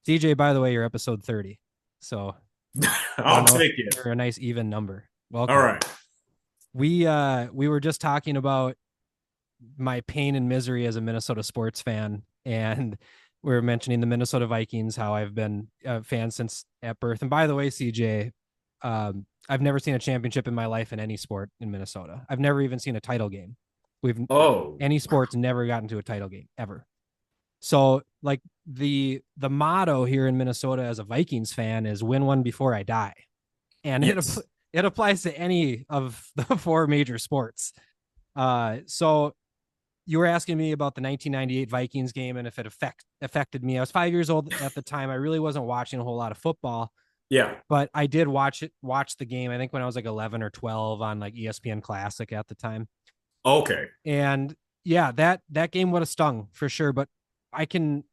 CJ, by the way, you're episode 30. So I I'll don't know if take it. you're a nice even number. All Welcome. right. We were just talking about my pain and misery as a Minnesota sports fan, and we are mentioning the Minnesota Vikings, how I've been a fan since at birth. And by the way, CJ, I've never seen a championship in my life in any sport in Minnesota. I've never even seen a title game. We've Oh, Any sports never gotten to a title game ever. So like the motto here in Minnesota as a Vikings fan is win one before I die. And yes. it applies to any of the four major sports. So you were asking me about the 1998 Vikings game and if it affected me. I was 5 years old at the time. I really wasn't watching a whole lot of football, Yeah. but I did watch the game. I think when I was like 11 or 12 on like ESPN Classic at the time. Okay. And yeah, that game would have stung for sure. But I can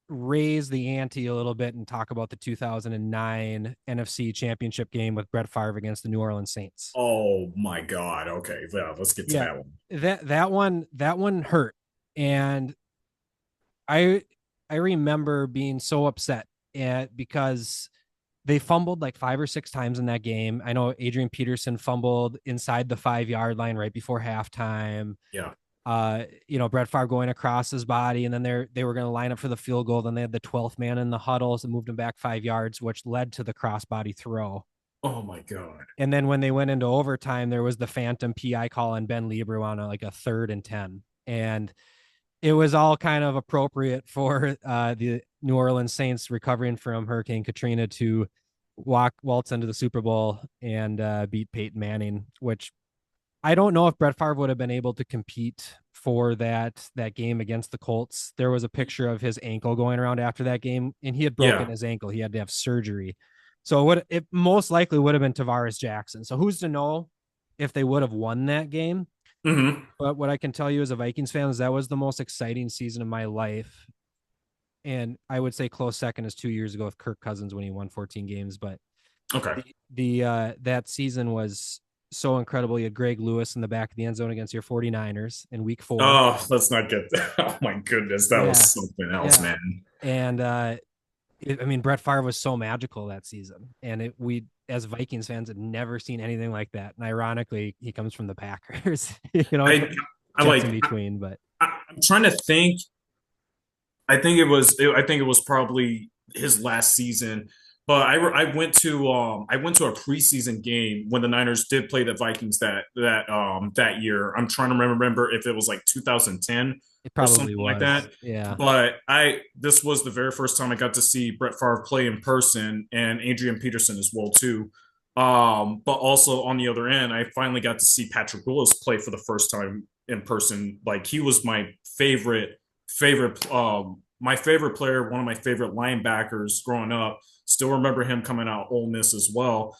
raise the ante a little bit and talk about the 2009 NFC Championship game with Brett Favre against the New Orleans Saints. Oh my God. Okay. Yeah, let's get to Yeah, that one. that one hurt, and I I remember being so upset because they fumbled like 5 or 6 times in that game. I know Adrian Peterson fumbled inside the 5 yard line right before halftime. Yeah. Brett Favre going across his body, and then they were going to line up for the field goal. Then they had the 12th man in the huddles and moved him back 5 yards, which led to the crossbody throw. Oh my God. And then when they went into overtime, there was the phantom PI call on Ben Lieber on like a 3rd and 10. And it was all kind of appropriate for the New Orleans Saints recovering from Hurricane Katrina to waltz into the Super Bowl and beat Peyton Manning, which I don't know if Brett Favre would have been able to compete for that game against the Colts. There was a picture of his ankle going around after that game, and he had broken Yeah. his ankle. He had to have surgery. So it most likely would have been Tavares Jackson. So who's to know if they would have won that game? Hmm. But what I can tell you as a Vikings fan is that was the most exciting season of my life. And I would say close second is 2 years ago with Kirk Cousins when he won 14 games. But Okay. the that season was so incredible. You had Greg Lewis in the back of the end zone against your 49ers in week 4. Oh, let's not get. Oh my goodness, that was Yeah. something else, Yeah. man. And I mean, Brett Favre was so magical that season. And we, as Vikings fans, had never seen anything like that. And ironically, he comes from the Packers, I, I jumps in like. between. But I'm trying to think. I think it was probably his last season. But I went to a preseason game when the Niners did play the Vikings that year. I'm trying to remember if it was like 2010 it or probably something like was. that. Yeah. But I this was the very first time I got to see Brett Favre play in person and Adrian Peterson as well too. But also on the other end, I finally got to see Patrick Willis play for the first time in person. Like he was my favorite player, one of my favorite linebackers growing up. Still remember him coming out Ole Miss as well.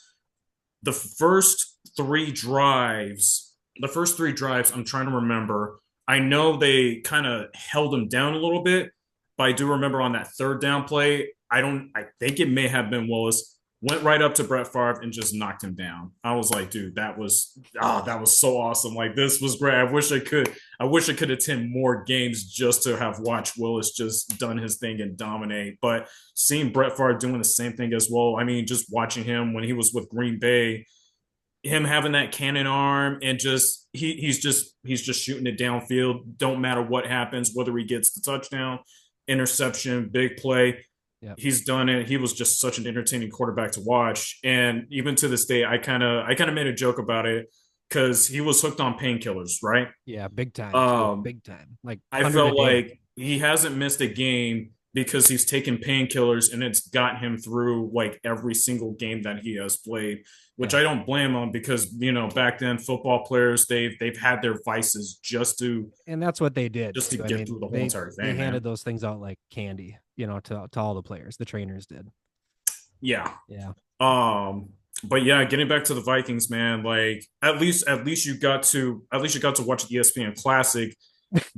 The first the first 3 drives, I'm trying to remember. I know they kind of held him down a little bit, but I do remember on that third down play, I think it may have been Willis, went right up to Brett Favre and just knocked him down. I was like, dude, that was so awesome. Like this was great. I wish I could attend more games just to have watched Willis just done his thing and dominate. But seeing Brett Favre doing the same thing as well, I mean, just watching him when he was with Green Bay, him having that cannon arm and just he's just shooting it downfield. Don't matter what happens, whether he gets the touchdown, interception, big play. Yeah. He's done it. He was just such an entertaining quarterback to watch. And even to this day, I kind of made a joke about it because he was hooked on painkillers, right? Yeah. Big time, too. Um, Big time. Like I 100 a felt day. like he hasn't missed a game because he's taken painkillers and it's got him through like every single game that he has played, which Yeah. I don't blame him because back then football players they've had their vices And that's what they did, just to too. I get mean, through the whole entire they thing, handed man. those things out like candy, to all the players. The trainers did. Yeah. Yeah. Um but yeah, getting back to the Vikings, man, like at least you got to watch the ESPN Classic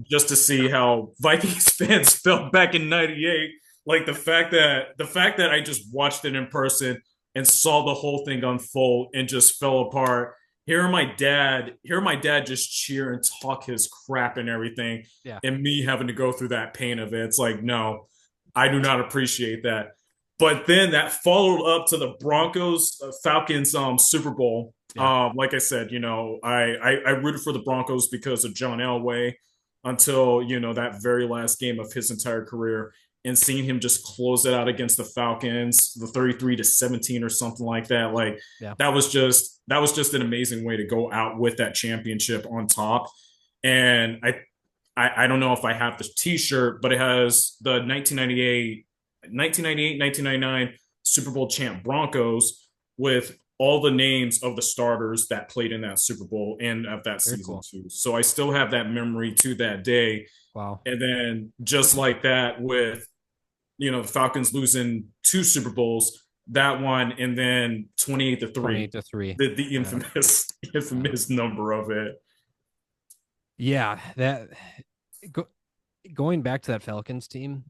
just to see how Vikings fans felt back in '98. Like the fact that I just watched it in person and saw the whole thing unfold and just fell apart. Hear my dad just cheer and talk his crap and everything, Yeah. and me having to go through that pain of it. It's like, no. I do not appreciate that. But then that followed up to the Broncos Falcons Super Bowl. Yeah. Like I said, I rooted for the Broncos because of John Elway until that very last game of his entire career, and seeing him just close it out against the Falcons, the 33-17 or something like that. Like Yeah. that was just an amazing way to go out with that championship on top. And I don't know if I have the T-shirt, but it has the 1999 Super Bowl champ Broncos with all the names of the starters that played in that Super Bowl and of that Very season cool. too. So I still have that memory to that day. Wow. And then just like that with the Falcons losing two Super Bowls, that one, and then 28 to 3, 28-3. the Yeah. infamous Yeah. infamous number of it. Yeah. That go, going back to that Falcons team,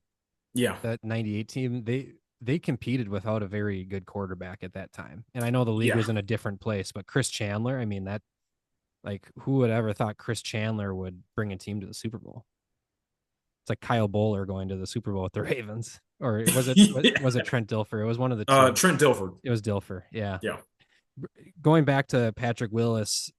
Yeah. that 98 team, they competed without a very good quarterback at that time. And I know the league Yeah. was in a different place, but Chris Chandler, I mean, that, like, who would ever thought Chris Chandler would bring a team to the Super Bowl? It's like Kyle Bowler going to the Super Bowl with the Ravens. Or was it Yeah. Trent Dilfer? It was one of the two. Trent Dilford. It was Dilfer. Yeah. Yeah. Going back to Patrick Willis,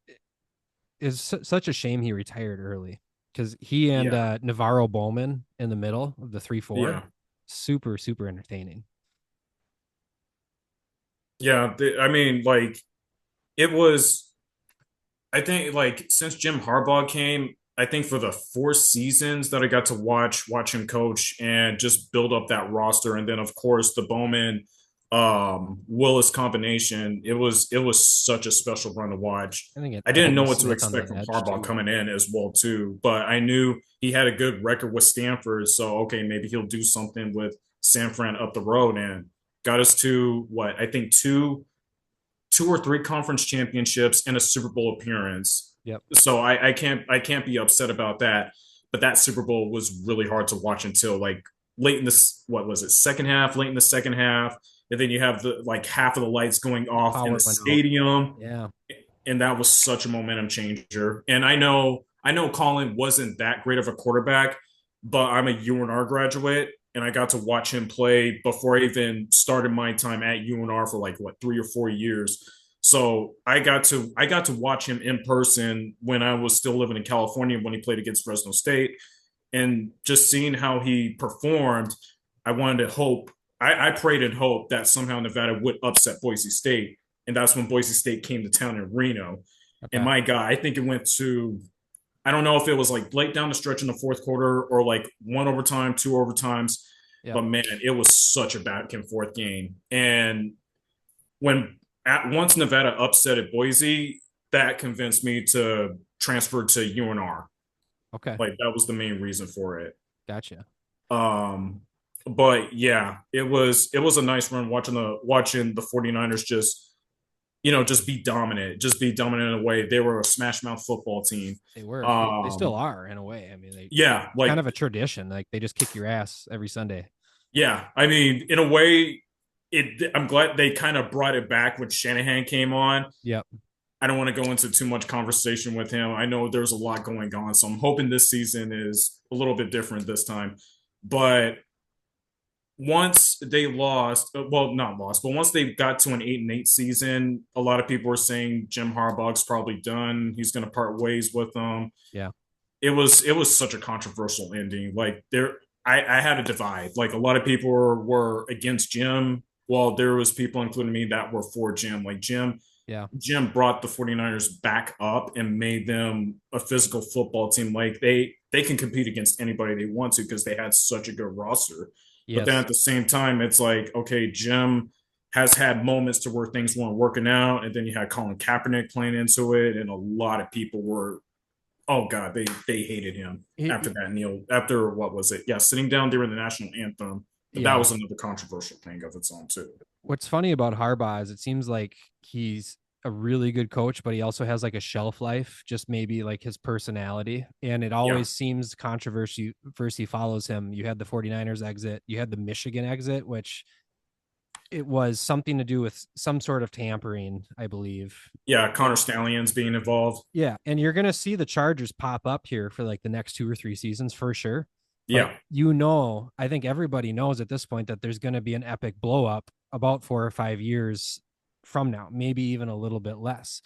is such a shame he retired early, because he and Yeah. Navarro Bowman in the middle of the 3-4, Yeah. super, super entertaining. Yeah. I mean, like, it was, I think, like, since Jim Harbaugh came, I think for the 4 seasons that I got to watch him coach and just build up that roster. And then, of course, the Bowman Willis combination, it was such a special run to watch. I I didn't think know it's what to Smith on expect the from edge Harbaugh too. coming in as well too, but I knew he had a good record with Stanford, so okay, maybe he'll do something with San Fran up the road, and got us to what I think two or three conference championships and a Super Bowl appearance. Yep. So I can't be upset about that. But that Super Bowl was really hard to watch until like late in this, what was it, second half, late in the second half. And then you have the like half of the lights going The off in power the went out. stadium. Yeah. And that was such a momentum changer. And I know Colin wasn't that great of a quarterback, but I'm a UNR graduate and I got to watch him play before I even started my time at UNR for like what 3 or 4 years. So I got to watch him in person when I was still living in California when he played against Fresno State, and just seeing how he performed, I wanted to hope. I prayed and hoped that somehow Nevada would upset Boise State, and that's when Boise State came to town in Reno. And Okay. my God, I think it went to, I don't know if it was like late down the stretch in the fourth quarter or like one overtime, two overtimes, but Yep. man, it was such a back and forth game. And when once Nevada upset at Boise, that convinced me to transfer to UNR. Okay. Like that was the main reason for it. Gotcha. Um, but yeah, it was a nice run watching the 49ers just be dominant in a way. They were a smash mouth football team. They were. They still Um, are in a way. I mean, yeah, it's kind like of a tradition. Like, they just kick your ass every Sunday. yeah, I mean, in a way, I'm glad they kind of brought it back when Shanahan came on. Yep. I don't want to go into too much conversation with him. I know there's a lot going on, so I'm hoping this season is a little bit different this time. But once they lost, well, not lost, but once they got to an 8-8 season, a lot of people were saying Jim Harbaugh's probably done. He's going to part ways with them. Yeah. It was such a controversial ending. Like I had a divide. Like a lot of people were against Jim, while there was people, including me, that were for Jim. Like Yeah. Jim brought the 49ers back up and made them a physical football team. Like they can compete against anybody they want to because they had such a good roster. But then Yes. at the same time, it's like, okay, Jim has had moments to where things weren't working out, and then you had Colin Kaepernick playing into it, and a lot of people were, oh God, they hated him after that. Neil, after what was it? Yeah, sitting down during the national anthem. But that Yeah. was another controversial thing of its own too. What's funny about Harbaugh is it seems like he's a really good coach, but he also has like a shelf life, just maybe like his personality. And it Yeah, always seems controversy follows him. You had the 49ers exit, you had the Michigan exit, which it was something to do with some sort of tampering, I believe. yeah, And Connor Stallions being involved. yeah, and you're gonna see the Chargers pop up here for like the next 2 or 3 seasons for sure. But Yeah. I think everybody knows at this point that there's going to be an epic blow up about 4 or 5 years from now, maybe even a little bit less.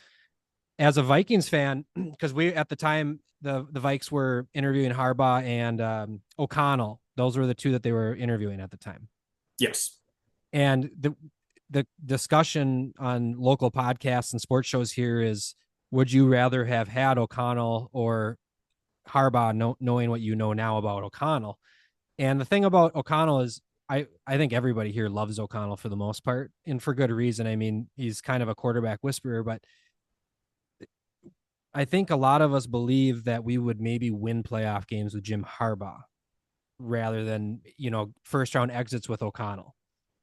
As a Vikings fan, because we at the time the Vikes were interviewing Harbaugh and O'Connell. Those were the two that they were interviewing at the time. Yes. And the discussion on local podcasts and sports shows here is, would you rather have had O'Connell or Harbaugh, knowing what you know now about O'Connell? And the thing about O'Connell is, I think everybody here loves O'Connell for the most part, and for good reason. I mean, he's kind of a quarterback whisperer, but I think a lot of us believe that we would maybe win playoff games with Jim Harbaugh rather than, first round exits with O'Connell.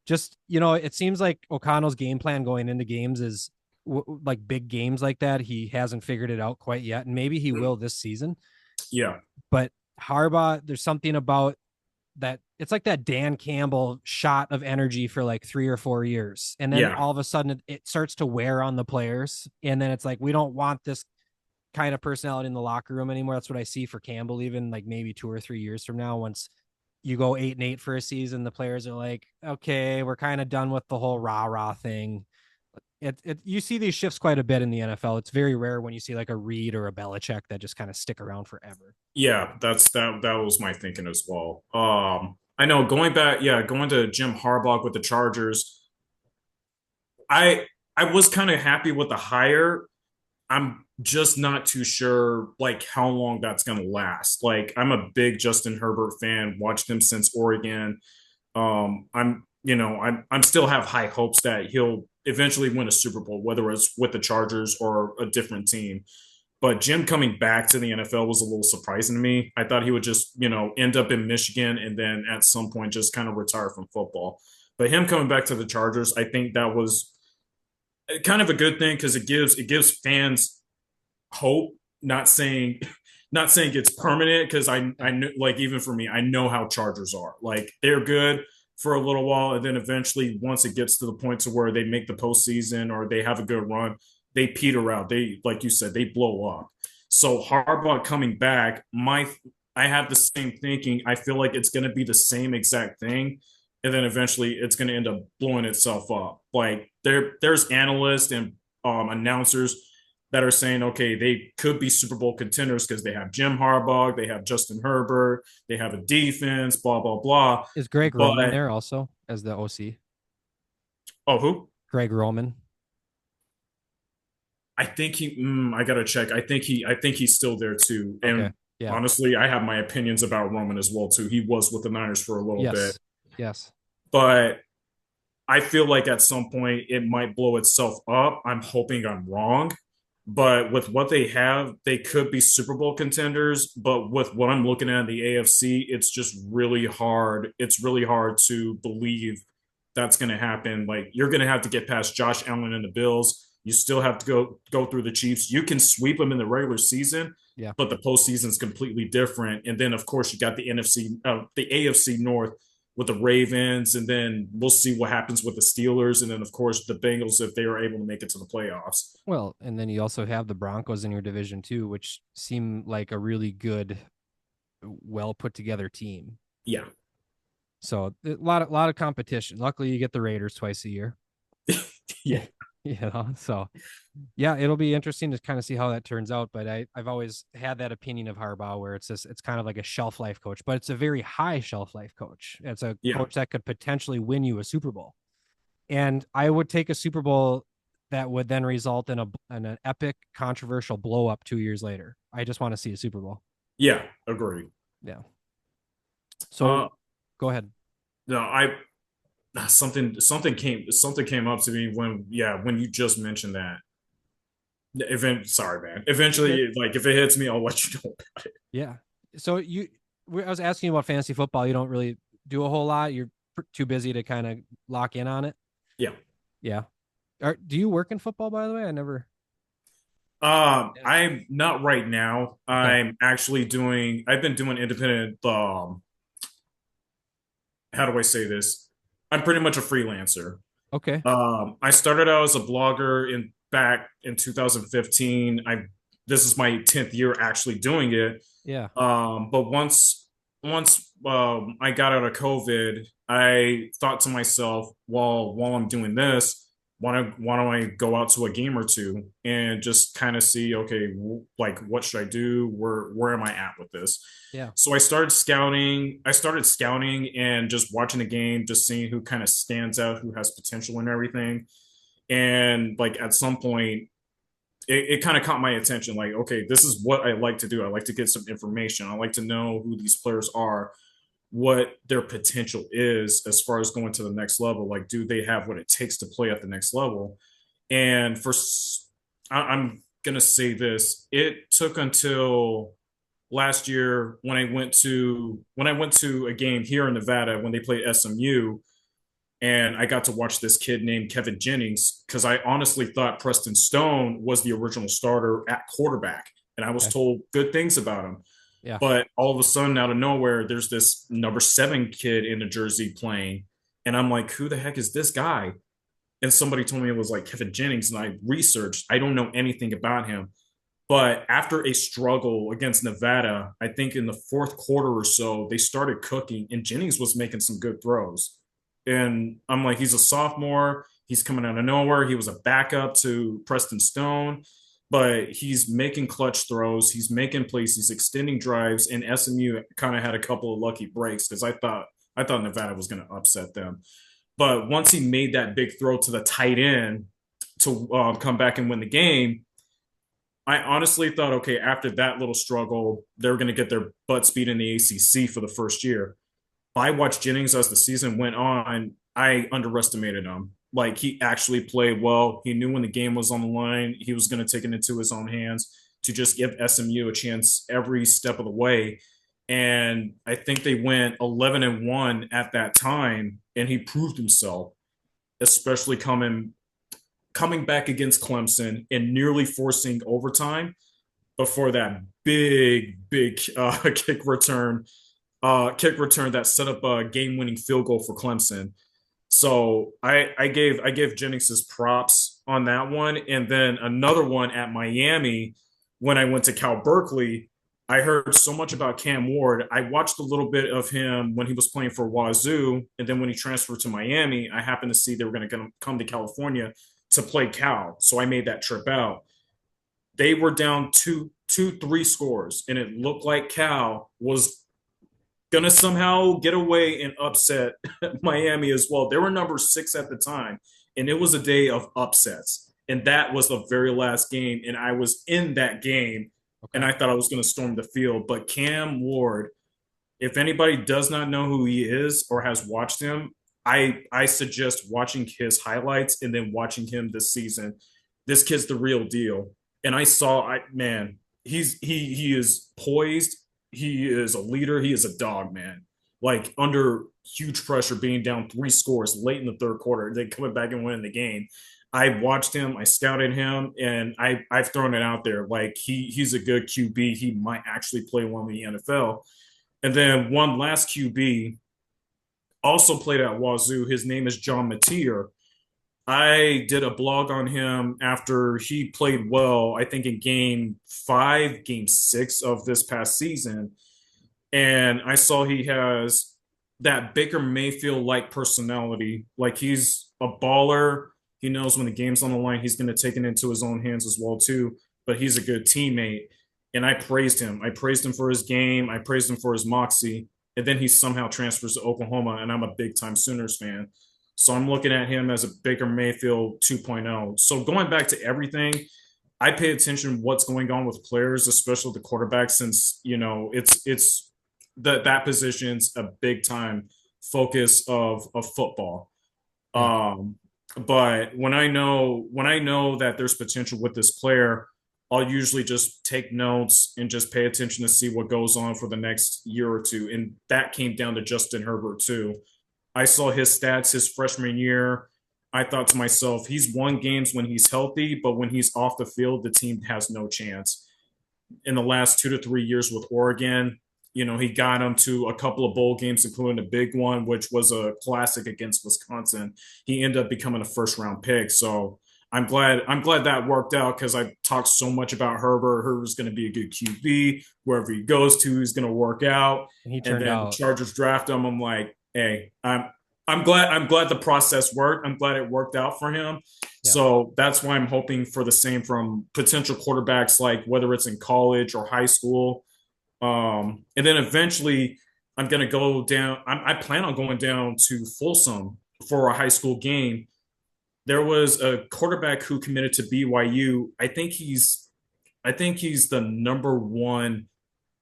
Just, it seems like O'Connell's game plan going into games is like big games like that. He hasn't figured it out quite yet, and maybe he will this season. Yeah. But Harbaugh, there's something about that. It's like that Dan Campbell shot of energy for like 3 or 4 years. And then Yeah. all of a sudden it starts to wear on the players. And then it's like, we don't want this kind of personality in the locker room anymore. That's what I see for Campbell, even like maybe 2 or 3 years from now. Once you go 8-8 for a season, the players are like, okay, we're kind of done with the whole rah thing. You see these shifts quite a bit in the NFL. It's very rare when you see like a Reed or a Belichick that just kind of stick around forever. Yeah, that was my thinking as well. I know going back, yeah, going to Jim Harbaugh with the Chargers, I I was kind of happy with the hire. I'm just not too sure like how long that's gonna last. Like I'm a big Justin Herbert fan, watched him since Oregon. I'm still have high hopes that he'll eventually win a Super Bowl, whether it's with the Chargers or a different team. But Jim coming back to the NFL was a little surprising to me. I thought he would just, end up in Michigan and then at some point just kind of retire from football. But him coming back to the Chargers, I think that was kind of a good thing because it gives fans hope. Not saying it's permanent because I knew, like, even for me, I know how Chargers are. Like they're good for a little while, and then eventually, once it gets to the point to where they make the postseason or they have a good run, they peter out. They, like you said, they blow up. So Harbaugh coming back, I have the same thinking. I feel like it's going to be the same exact thing, and then eventually it's going to end up blowing itself up. Like there's analysts and announcers that are saying, okay, they could be Super Bowl contenders because they have Jim Harbaugh, they have Justin Herbert, they have a defense, blah blah blah. Is Greg Roman But there also as the OC? oh, who? Greg Roman. I think I gotta check. I think he's still there too. Okay. And Yeah. honestly, I have my opinions about Roman as well too. He was with the Niners for a little bit, Yes. Yes. but I feel like at some point it might blow itself up. I'm hoping I'm wrong. But with what they have, they could be Super Bowl contenders. But with what I'm looking at in the AFC, it's just really hard. It's really hard to believe that's going to happen. Like you're going to have to get past Josh Allen and the Bills. You still have to go through the Chiefs. You can sweep them in the regular season, Yeah. but the postseason is completely different. And then of course you got the the AFC North with the Ravens, and then we'll see what happens with the Steelers, and then of course the Bengals if they are able to make it to the playoffs. Well, and then you also have the Broncos in your division too, which seem like a really good, well put together team. Yeah, So a lot of competition. Luckily, you get the Raiders twice a year. yeah, So yeah, it'll be interesting to kind of see how that turns out. But I've always had that opinion of Harbaugh where it's kind of like a shelf life coach, but it's a very high shelf life coach. It's a yeah, coach that could potentially win you a Super Bowl. And I would take a Super Bowl that would then result in an epic controversial blow up 2 years later. I just want to see a Super Bowl. yeah. Agreed. Yeah. Uh, So go ahead. no, something came up to me when you just mentioned that. Sorry, man. Okay. Eventually, like if it hits me, I'll let you know about it. Yeah. So I was asking you about fantasy football. You don't really do a whole lot. You're too busy to kind of lock in on it. Yeah. Yeah. Do you work in football, by the way? I never. I'm not right now. Okay. I've been doing independent how do I say this? I'm pretty much a freelancer. Okay. I started out as a blogger in back in 2015. This is my 10th year actually doing it. Yeah. But once I got out of COVID, I thought to myself, well, while I'm doing this, why don't I go out to a game or two and just kind of see, okay, like what should I do? Where am I at with this? Yeah. So I started scouting. I started scouting and just watching the game, just seeing who kind of stands out, who has potential and everything. And like at some point, it kind of caught my attention. Like, okay, this is what I like to do. I like to get some information. I like to know who these players are, what their potential is as far as going to the next level. Like, do they have what it takes to play at the next level? And I'm gonna say this: it took until last year when I went to a game here in Nevada when they played SMU, and I got to watch this kid named Kevin Jennings because I honestly thought Preston Stone was the original starter at quarterback, and I was Okay. told good things about him. Yeah. But all of a sudden, out of nowhere, there's this number 7 kid in a jersey playing, and I'm like, who the heck is this guy? And somebody told me it was like Kevin Jennings, and I researched. I don't know anything about him. But after a struggle against Nevada, I think in the fourth quarter or so, they started cooking, and Jennings was making some good throws. And I'm like, he's a sophomore. He's coming out of nowhere. He was a backup to Preston Stone, but he's making clutch throws. He's making plays. He's extending drives. And SMU kind of had a couple of lucky breaks because I thought Nevada was going to upset them. But once he made that big throw to the tight end to come back and win the game, I honestly thought, okay, after that little struggle, they're going to get their butt beat in the ACC for the first year. I watched Jennings as the season went on. I underestimated him. Like he actually played well. He knew when the game was on the line, he was going to take it into his own hands to just give SMU a chance every step of the way. And I think they went 11-1 at that time, and he proved himself, especially coming back against Clemson and nearly forcing overtime before that big kick return that set up a game winning field goal for Clemson. So I gave Jennings his props on that one, and then another one at Miami when I went to Cal Berkeley. I heard so much about Cam Ward. I watched a little bit of him when he was playing for Wazoo, and then when he transferred to Miami, I happened to see they were going to come to California to play Cal, so I made that trip out. They were down 3 scores, and it looked like Cal was gonna somehow get away and upset Miami as well. They were number 6 at the time, and it was a day of upsets. And that was the very last game, and I was in that game, and Okay. I thought I was going to storm the field. But Cam Ward, if anybody does not know who he is or has watched him, I suggest watching his highlights and then watching him this season. This kid's the real deal. And man, he is poised. He is a leader. He is a dog, man. Like under huge pressure, being down 3 scores late in the third quarter, then coming back and winning the game. I watched him, I scouted him, and I've thrown it out there. Like he's a good QB. He might actually play one in the NFL. And then one last QB also played at Wazoo. His name is John Mateer. I did a blog on him after he played well, I think in game 5, game 6 of this past season. And I saw he has that Baker Mayfield like personality. Like he's a baller. He knows when the game's on the line, he's going to take it into his own hands as well, too. But he's a good teammate. And I praised him. I praised him for his game. I praised him for his moxie. And then he somehow transfers to Oklahoma, and I'm a big time Sooners fan. So I'm looking at him as a Baker Mayfield 2.0. So going back to everything, I pay attention to what's going on with players, especially the quarterback, since it's that position's a big time focus of football. Yeah. But when I know that there's potential with this player, I'll usually just take notes and just pay attention to see what goes on for the next year or two. And that came down to Justin Herbert too. I saw his stats his freshman year. I thought to myself, he's won games when he's healthy, but when he's off the field, the team has no chance. In the last 2 to 3 years with Oregon, he got him to a couple of bowl games, including a big one, which was a classic against Wisconsin. He ended up becoming a first round pick. So I'm glad that worked out because I talked so much about Herbert. Herbert's going to be a good QB. Wherever he goes to, he's going to work out. And he And turned then the out, Chargers draft him. I'm like, hey, I'm glad the process worked. I'm glad it worked out for him. yeah. So that's why I'm hoping for the same from potential quarterbacks, like whether it's in college or high school. And then eventually I'm going to go down. I plan on going down to Folsom for a high school game. There was a quarterback who committed to BYU. I think he's the number one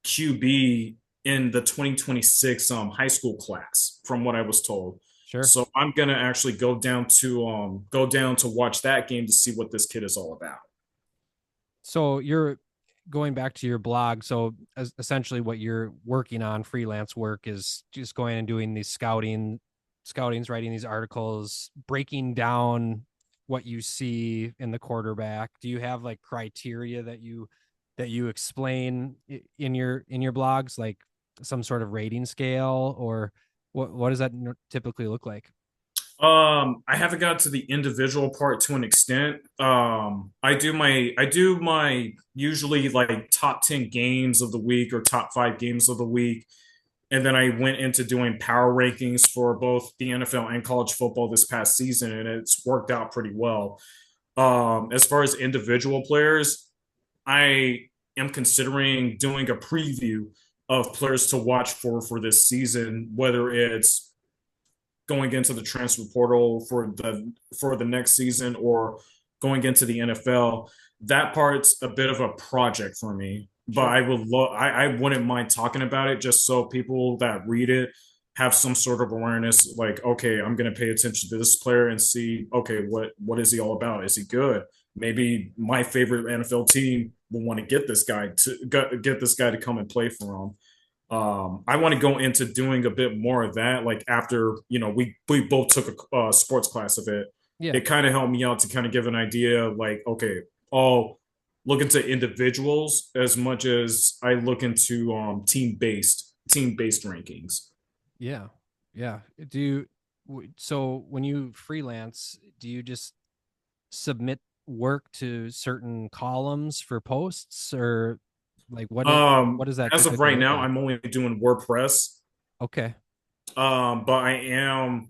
QB in the 2026 high school class, from what I was told. Sure. So I'm gonna actually go down to watch that game to see what this kid is all about. So you're going back to your blog. So essentially what you're working on freelance work is just going and doing these scoutings, writing these articles, breaking down what you see in the quarterback. Do you have like criteria that you explain in your blogs, like some sort of rating scale, or what does that typically look like? I haven't got to the individual part to an extent. I do my usually like top 10 games of the week or top 5 games of the week. And then I went into doing power rankings for both the NFL and college football this past season, and it's worked out pretty well. As far as individual players, I am considering doing a preview of players to watch for this season, whether it's going into the transfer portal for the next season or going into the NFL. That part's a bit of a project for me, but Sure. I wouldn't mind talking about it just so people that read it have some sort of awareness. Like, okay, I'm going to pay attention to this player and see, okay, what is he all about? Is he good? Maybe my favorite NFL team will want to get this guy to come and play for them. I want to go into doing a bit more of that. Like after we both took a sports class of it, Yeah. it kind of helped me out to kind of give an idea. Like, okay, I'll look into individuals as much as I look into team based rankings. Yeah. Yeah. So when you freelance, do you just submit work to certain columns for posts, or like what does that As of typically right look now, like? I'm only doing WordPress. Okay. But I am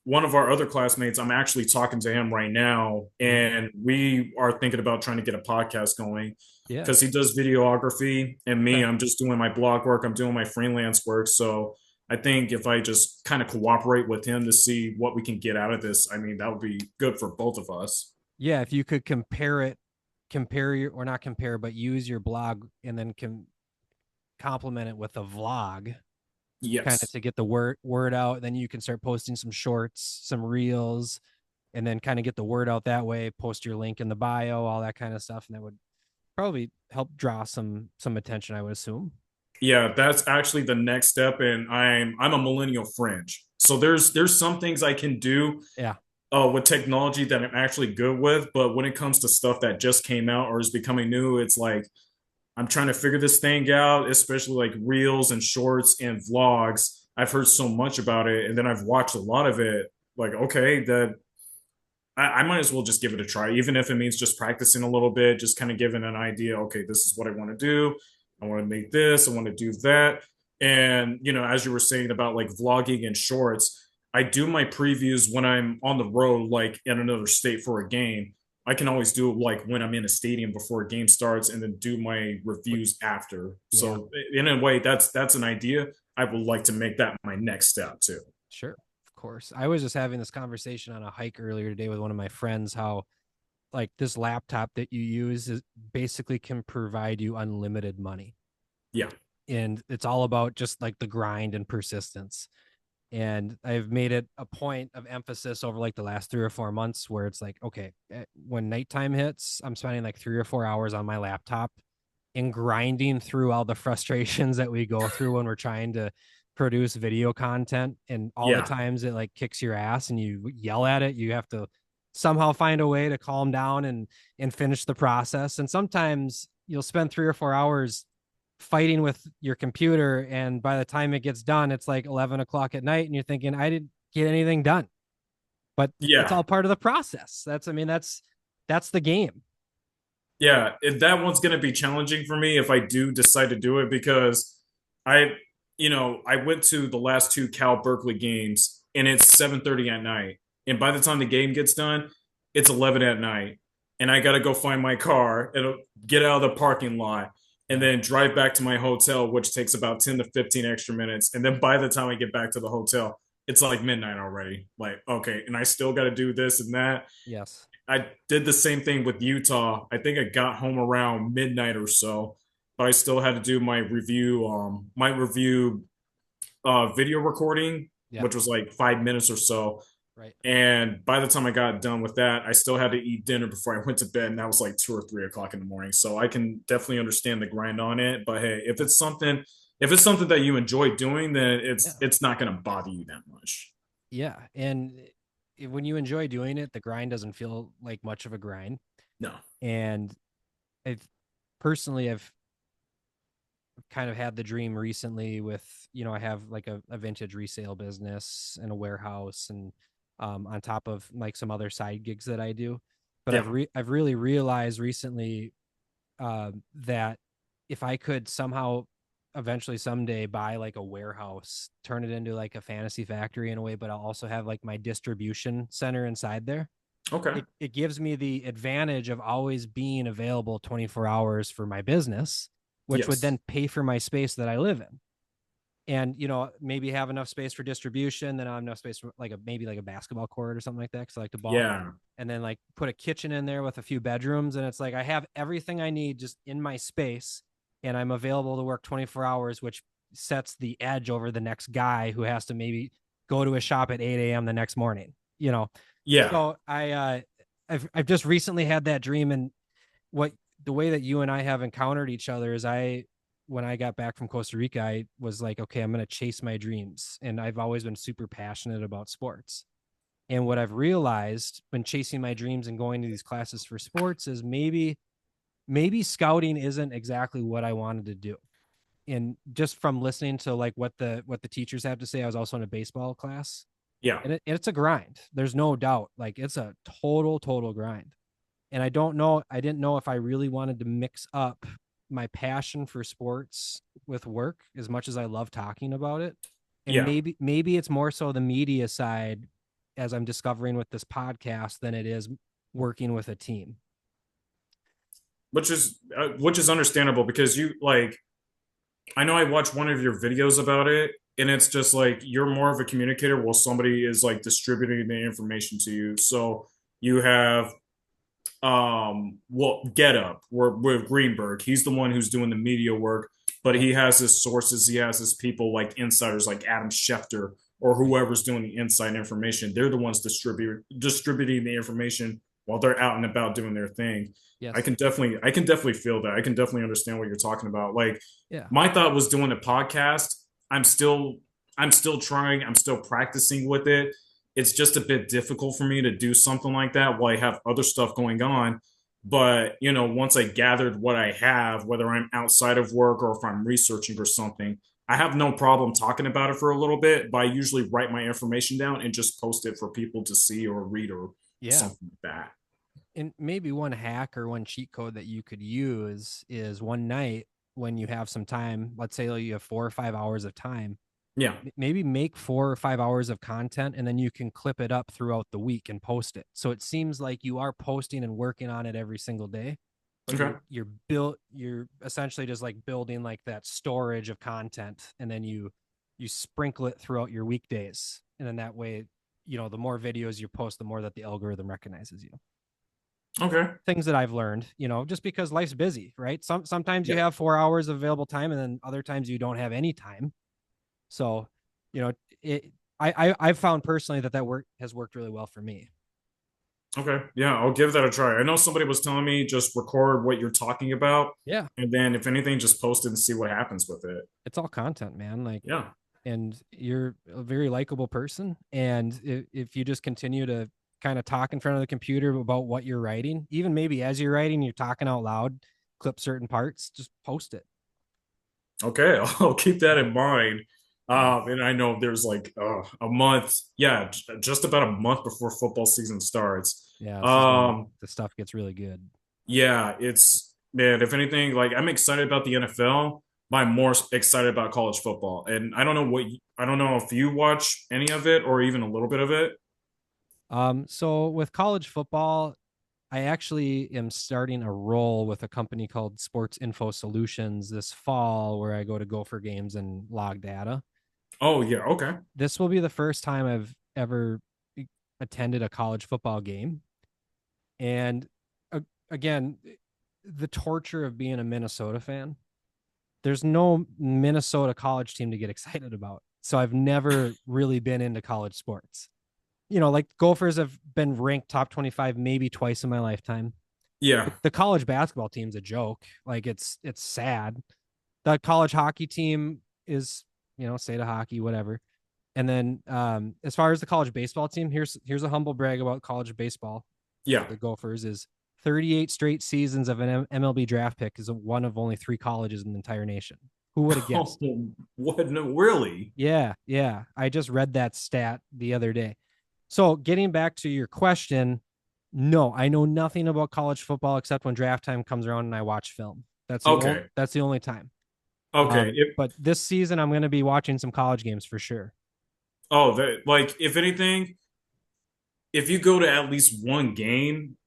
one of our other classmates. I'm actually talking to him right now, Mhm. and we are thinking about trying to get a podcast going Yeah. because he does videography, and me, Okay. I'm just doing my blog work. I'm doing my freelance work. So I think if I just kind of cooperate with him to see what we can get out of this, I mean, that would be good for both of us. Yeah, if you could compare your, or not compare, but use your blog and then complement it with a vlog, kind of Yes. to get the word out. Then you can start posting some shorts, some reels, and then kind of get the word out that way. Post your link in the bio, all that kind of stuff, and that would probably help draw some attention, I would assume. Yeah, that's actually the next step, and I'm a millennial fringe. So there's some things I can do Yeah. with technology that I'm actually good with. But when it comes to stuff that just came out or is becoming new, it's like I'm trying to figure this thing out, especially like reels and shorts and vlogs. I've heard so much about it, and then I've watched a lot of it. Like, okay, that I might as well just give it a try, even if it means just practicing a little bit, just kind of giving an idea. Okay, this is what I want to do. I want to make this. I want to do that. And as you were saying about like vlogging and shorts, I do my previews when I'm on the road, like in another state for a game. I can always do it like when I'm in a stadium before a game starts, and then do my reviews after. Yeah. So in a way, that's an idea. I would like to make that my next step too. Sure. Of course. I was just having this conversation on a hike earlier today with one of my friends, how like this laptop that you use is basically can provide you unlimited money. Yeah, And it's all about just like the grind and persistence. And I've made it a point of emphasis over like the last 3 or 4 months where it's like, okay, when nighttime hits, I'm spending like 3 or 4 hours on my laptop and grinding through all the frustrations that we go through when we're trying to produce video content, and all the yeah. times it like kicks your ass and you yell at it. You have to somehow find a way to calm down and finish the process. And sometimes you'll spend 3 or 4 hours fighting with your computer, and by the time it gets done, it's like 11 o'clock at night and you're thinking, I didn't get anything done. But it's Yeah, all part of the process. That's that's the game. Yeah, that one's going to be challenging for me if I do decide to do it because I, I went to the last two Cal Berkeley games and it's 7:30 at night. And by the time the game gets done, it's 11 at night. And I got to go find my car and get out of the parking lot and Yeah. then drive back to my hotel, which takes about 10 to 15 extra minutes. And then by the time I get back to the hotel, it's like midnight already. Like, okay, and I still got to do this and that. Yes. I did the same thing with Utah. I think I got home around midnight or so, but I still had to do my review video recording, Yeah. which was like 5 minutes or so. Right. And by the time I got done with that, I still had to eat dinner before I went to bed, and that was like 2 or 3 o'clock in the morning. So I can definitely understand the grind on it. But hey, if it's something that you enjoy doing, then Yeah. it's not going to bother you that much. Yeah. And when you enjoy doing it, the grind doesn't feel like much of a grind. No. And I've personally, I've kind of had the dream recently with, I have like a vintage resale business and a warehouse and on top of like some other side gigs that I do. But Yeah. I've really realized recently that if I could somehow eventually someday buy like a warehouse, turn it into like a fantasy factory in a way, but I'll also have like my distribution center inside there. Okay. It gives me the advantage of always being available 24 hours for my business, which would Yes. then pay for my space that I live in. And maybe have enough space for distribution, then I'll have enough space for like maybe like a basketball court or something like that because I like to ball. Yeah. And then like put a kitchen in there with a few bedrooms, and it's like I have everything I need just in my space, and I'm available to work 24 hours, which sets the edge over the next guy who has to maybe go to a shop at 8 a.m. the next morning. Yeah. So I've just recently had that dream, and what the way that you and I have encountered each other is when I got back from Costa Rica, I was like, okay, I'm going to chase my dreams. And I've always been super passionate about sports. And what I've realized when chasing my dreams and going to these classes for sports is maybe scouting isn't exactly what I wanted to do. And just from listening to like what the teachers have to say, I was also in a baseball class, Yeah. and it's a grind. There's no doubt. Like it's a total grind. And I didn't know if I really wanted to mix up my passion for sports with work as much as I love talking about it. And Yeah. maybe it's more so the media side as I'm discovering with this podcast than it is working with a team. Which is understandable because you like I know I watched one of your videos about it and it's just like you're more of a communicator while somebody is like distributing the information to you. So you have well, Get Up with Greenberg. He's the one who's doing the media work, but Yep. he has his sources, he has his people like insiders like Adam Schefter or Right. whoever's doing the inside information. They're the ones distributing the information while they're out and about doing their thing. Yes. I can definitely feel that. I can definitely understand what you're talking about. Like Yeah. my thought was doing a podcast. I'm still trying, I'm still practicing with it. It's just a bit difficult for me to do something like that while I have other stuff going on. But, once I gathered what I have, whether I'm outside of work or if I'm researching or something, I have no problem talking about it for a little bit, but I usually write my information down and just post it for people to see or read or Yeah. something like that. And maybe one hack or one cheat code that you could use is one night when you have some time, let's say you have 4 or 5 hours of time, Yeah. maybe make 4 or 5 hours of content and then you can clip it up throughout the week and post it. So it seems like you are posting and working on it every single day, but Okay. you're essentially just like building like that storage of content, and then you sprinkle it throughout your weekdays. And then that way, the more videos you post, the more that the algorithm recognizes you. Okay. Things that I've learned, just because life's busy, right? Sometimes you Yeah. have 4 hours of available time, and then other times you don't have any time. So, you know, it I've found personally that work has worked really well for me. Okay. Yeah, I'll give that a try. I know somebody was telling me just record what you're talking about, Yeah, and then if anything, just post it and see what happens with it. it's all content, man. Like, Yeah. and you're a very likable person, and if you just continue to kind of talk in front of the computer about what you're writing, even maybe as you're writing, you're talking out loud, clip certain parts, just post it. Okay. I'll keep that in mind. Yeah. And I know there's like a month, yeah, just about a month before football season starts. Yeah, this is when Um, the stuff gets really good. yeah, it's man. If anything, like I'm excited about the NFL, but I'm more excited about college football. And I don't know if you watch any of it or even a little bit of it. So with college football, I actually am starting a role with a company called Sports Info Solutions this fall where I go to Gopher games and log data. Oh yeah, okay. This will be the first time I've ever attended a college football game. And uh, again, the torture of being a Minnesota fan. There's no Minnesota college team to get excited about. So I've never really been into college sports. Like Gophers have been ranked top 25 maybe twice in my lifetime. Yeah, The college basketball team's a joke. Like it's sad. The college hockey team is, state of hockey, whatever. And then as far as the college baseball team, here's a humble brag about college baseball for yeah. the Gophers is 38 straight seasons of an MLB draft pick is one of only 3 colleges in the entire nation. Who would have Oh, guessed? what? No, really? Yeah, yeah. I just read that stat the other day. So getting back to your question, no, I know nothing about college football except when draft time comes around and I watch film. Okay, That's the only time. okay. But this season I'm going to be watching some college games for sure. Like if anything, if you go to at least one game,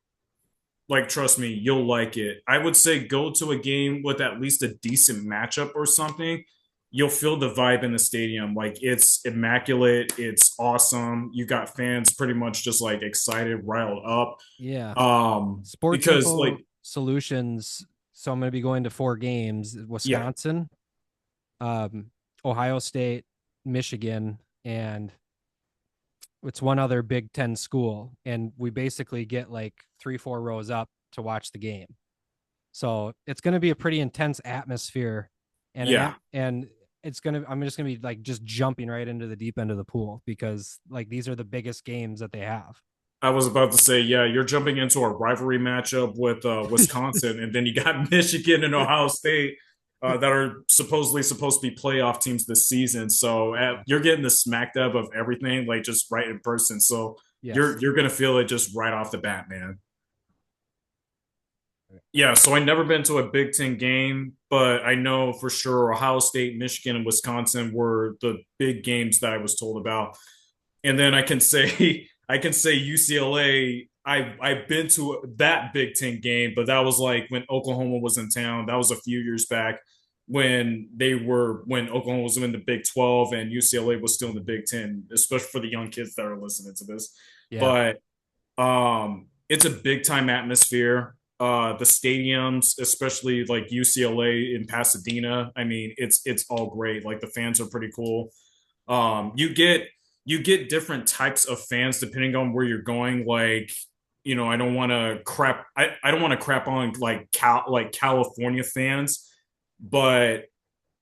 like trust me, you'll like it. I would say go to a game with at least a decent matchup or something. You'll feel the vibe in the stadium. Like it's immaculate. It's awesome. You got fans pretty much just like excited, riled up. Yeah. Sports Because like Info Solutions. So I'm going to be going to 4 games: yeah, Wisconsin, um, Ohio State, Michigan, and it's one other Big Ten school. And we basically get like 3, 4 rows up to watch the game. So it's going to be a pretty intense atmosphere, yeah. and I'm just going to be like just jumping right into the deep end of the pool because like these are the biggest games that they have. I was about to say, yeah, you're jumping into a rivalry matchup with Wisconsin, and then you got Michigan and Ohio State that are supposedly supposed to be playoff teams this season. So Yeah. you're getting the smack dab of everything, like just right in person. So Yes. you're gonna feel it just right off the bat, man. Yeah, so I never been to a Big Ten game, but I know for sure Ohio State, Michigan, and Wisconsin were the big games that I was told about. And then I can say I can say UCLA. I've been to that Big Ten game, but that was like when Oklahoma was in town. That was a few years back when Oklahoma was in the Big 12 and UCLA was still in the Big Ten, especially for the young kids that are listening to this. Yeah. But it's a big time atmosphere. The stadiums, especially like UCLA in Pasadena, I mean, it's all great. Like the fans are pretty cool. You get different types of fans depending on where you're going. Like, I don't want to crap. I don't want to crap on like California fans, but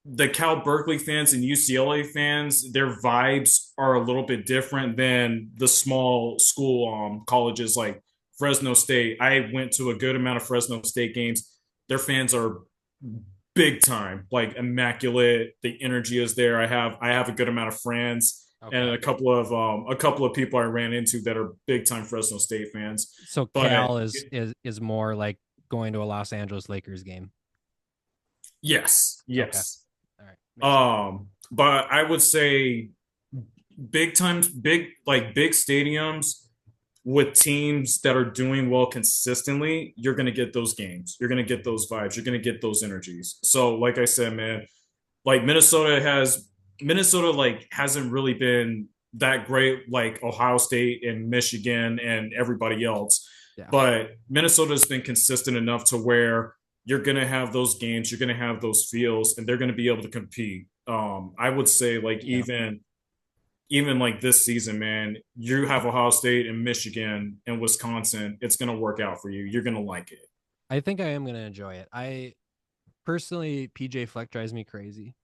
the Cal Berkeley fans and UCLA fans, their vibes are a little bit different than the small school colleges like Fresno State. I went to a good amount of Fresno State games. Their fans are big time, like immaculate. The energy is there. I have a good amount of friends and Okay. a couple of people I ran into that are big time Fresno State fans. So But Cal is more like going to a Los Angeles Lakers game. yes, Okay. yes. All right. Makes sense. But I would say big stadiums with teams that are doing well consistently, you're going to get those games. You're going to get those vibes. You're going to get those energies. So, like I said, man, like Minnesota like hasn't really been that great like Ohio State and Michigan and everybody else. Yeah. But Minnesota's been consistent enough to where you're going to have those games, you're going to have those feels, and they're going to be able to compete. I would say like Yeah. even like this season, man, you have Ohio State and Michigan and Wisconsin. It's going to work out for you. You're going to like it. I think I am going to enjoy it. I personally, PJ Fleck drives me crazy.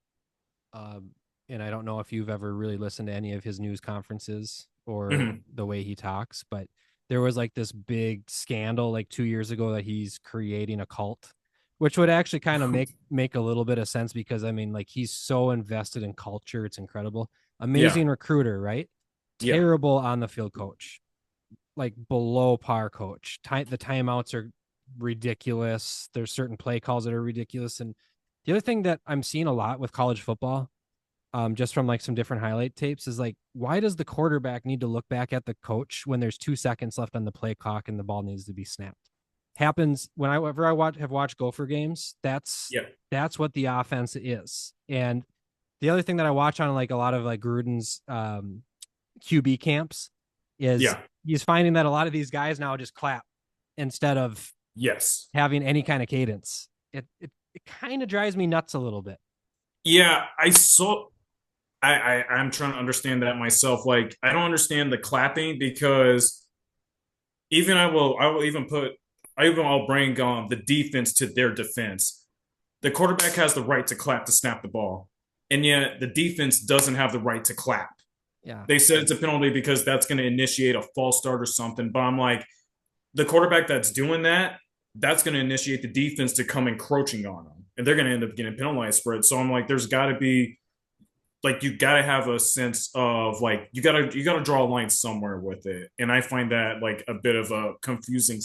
Um, and I don't know if you've ever really listened to any of his news conferences or Mhm. the way he talks, but there was like this big scandal like 2 years ago that he's creating a cult, which would actually kind of make a little bit of sense because I mean, like he's so invested in culture, it's incredible. Yeah. Amazing recruiter, right? Yeah. Terrible on the field coach. like below par coach. The timeouts are ridiculous. There's certain play calls that are ridiculous. And the other thing that I'm seeing a lot with college football, just from like some different highlight tapes, is like, why does the quarterback need to look back at the coach when there's 2 seconds left on the play clock and the ball needs to be snapped? Happens whenever have watched Gopher games. Yeah. That's what the offense is. And the other thing that I watch on like a lot of like Gruden's QB camps is Yeah. he's finding that a lot of these guys now just clap instead of Yes. having any kind of cadence. It kind of drives me nuts a little bit. Yeah. I saw. I'm trying to understand that myself. Like, I don't understand the clapping because even I will even put I'll bring the defense to their defense. The quarterback has the right to clap to snap the ball, and yet the defense doesn't have the right to clap. Yeah. They said it's a penalty because that's going to initiate a false start or something. But I'm like, the quarterback that's doing that, that's going to initiate the defense to come encroaching on them, and they're going to end up getting penalized for it. So I'm like, there's got to be like you got to have a sense of like you got to draw a line somewhere with it, and I find that like a bit of a confusing.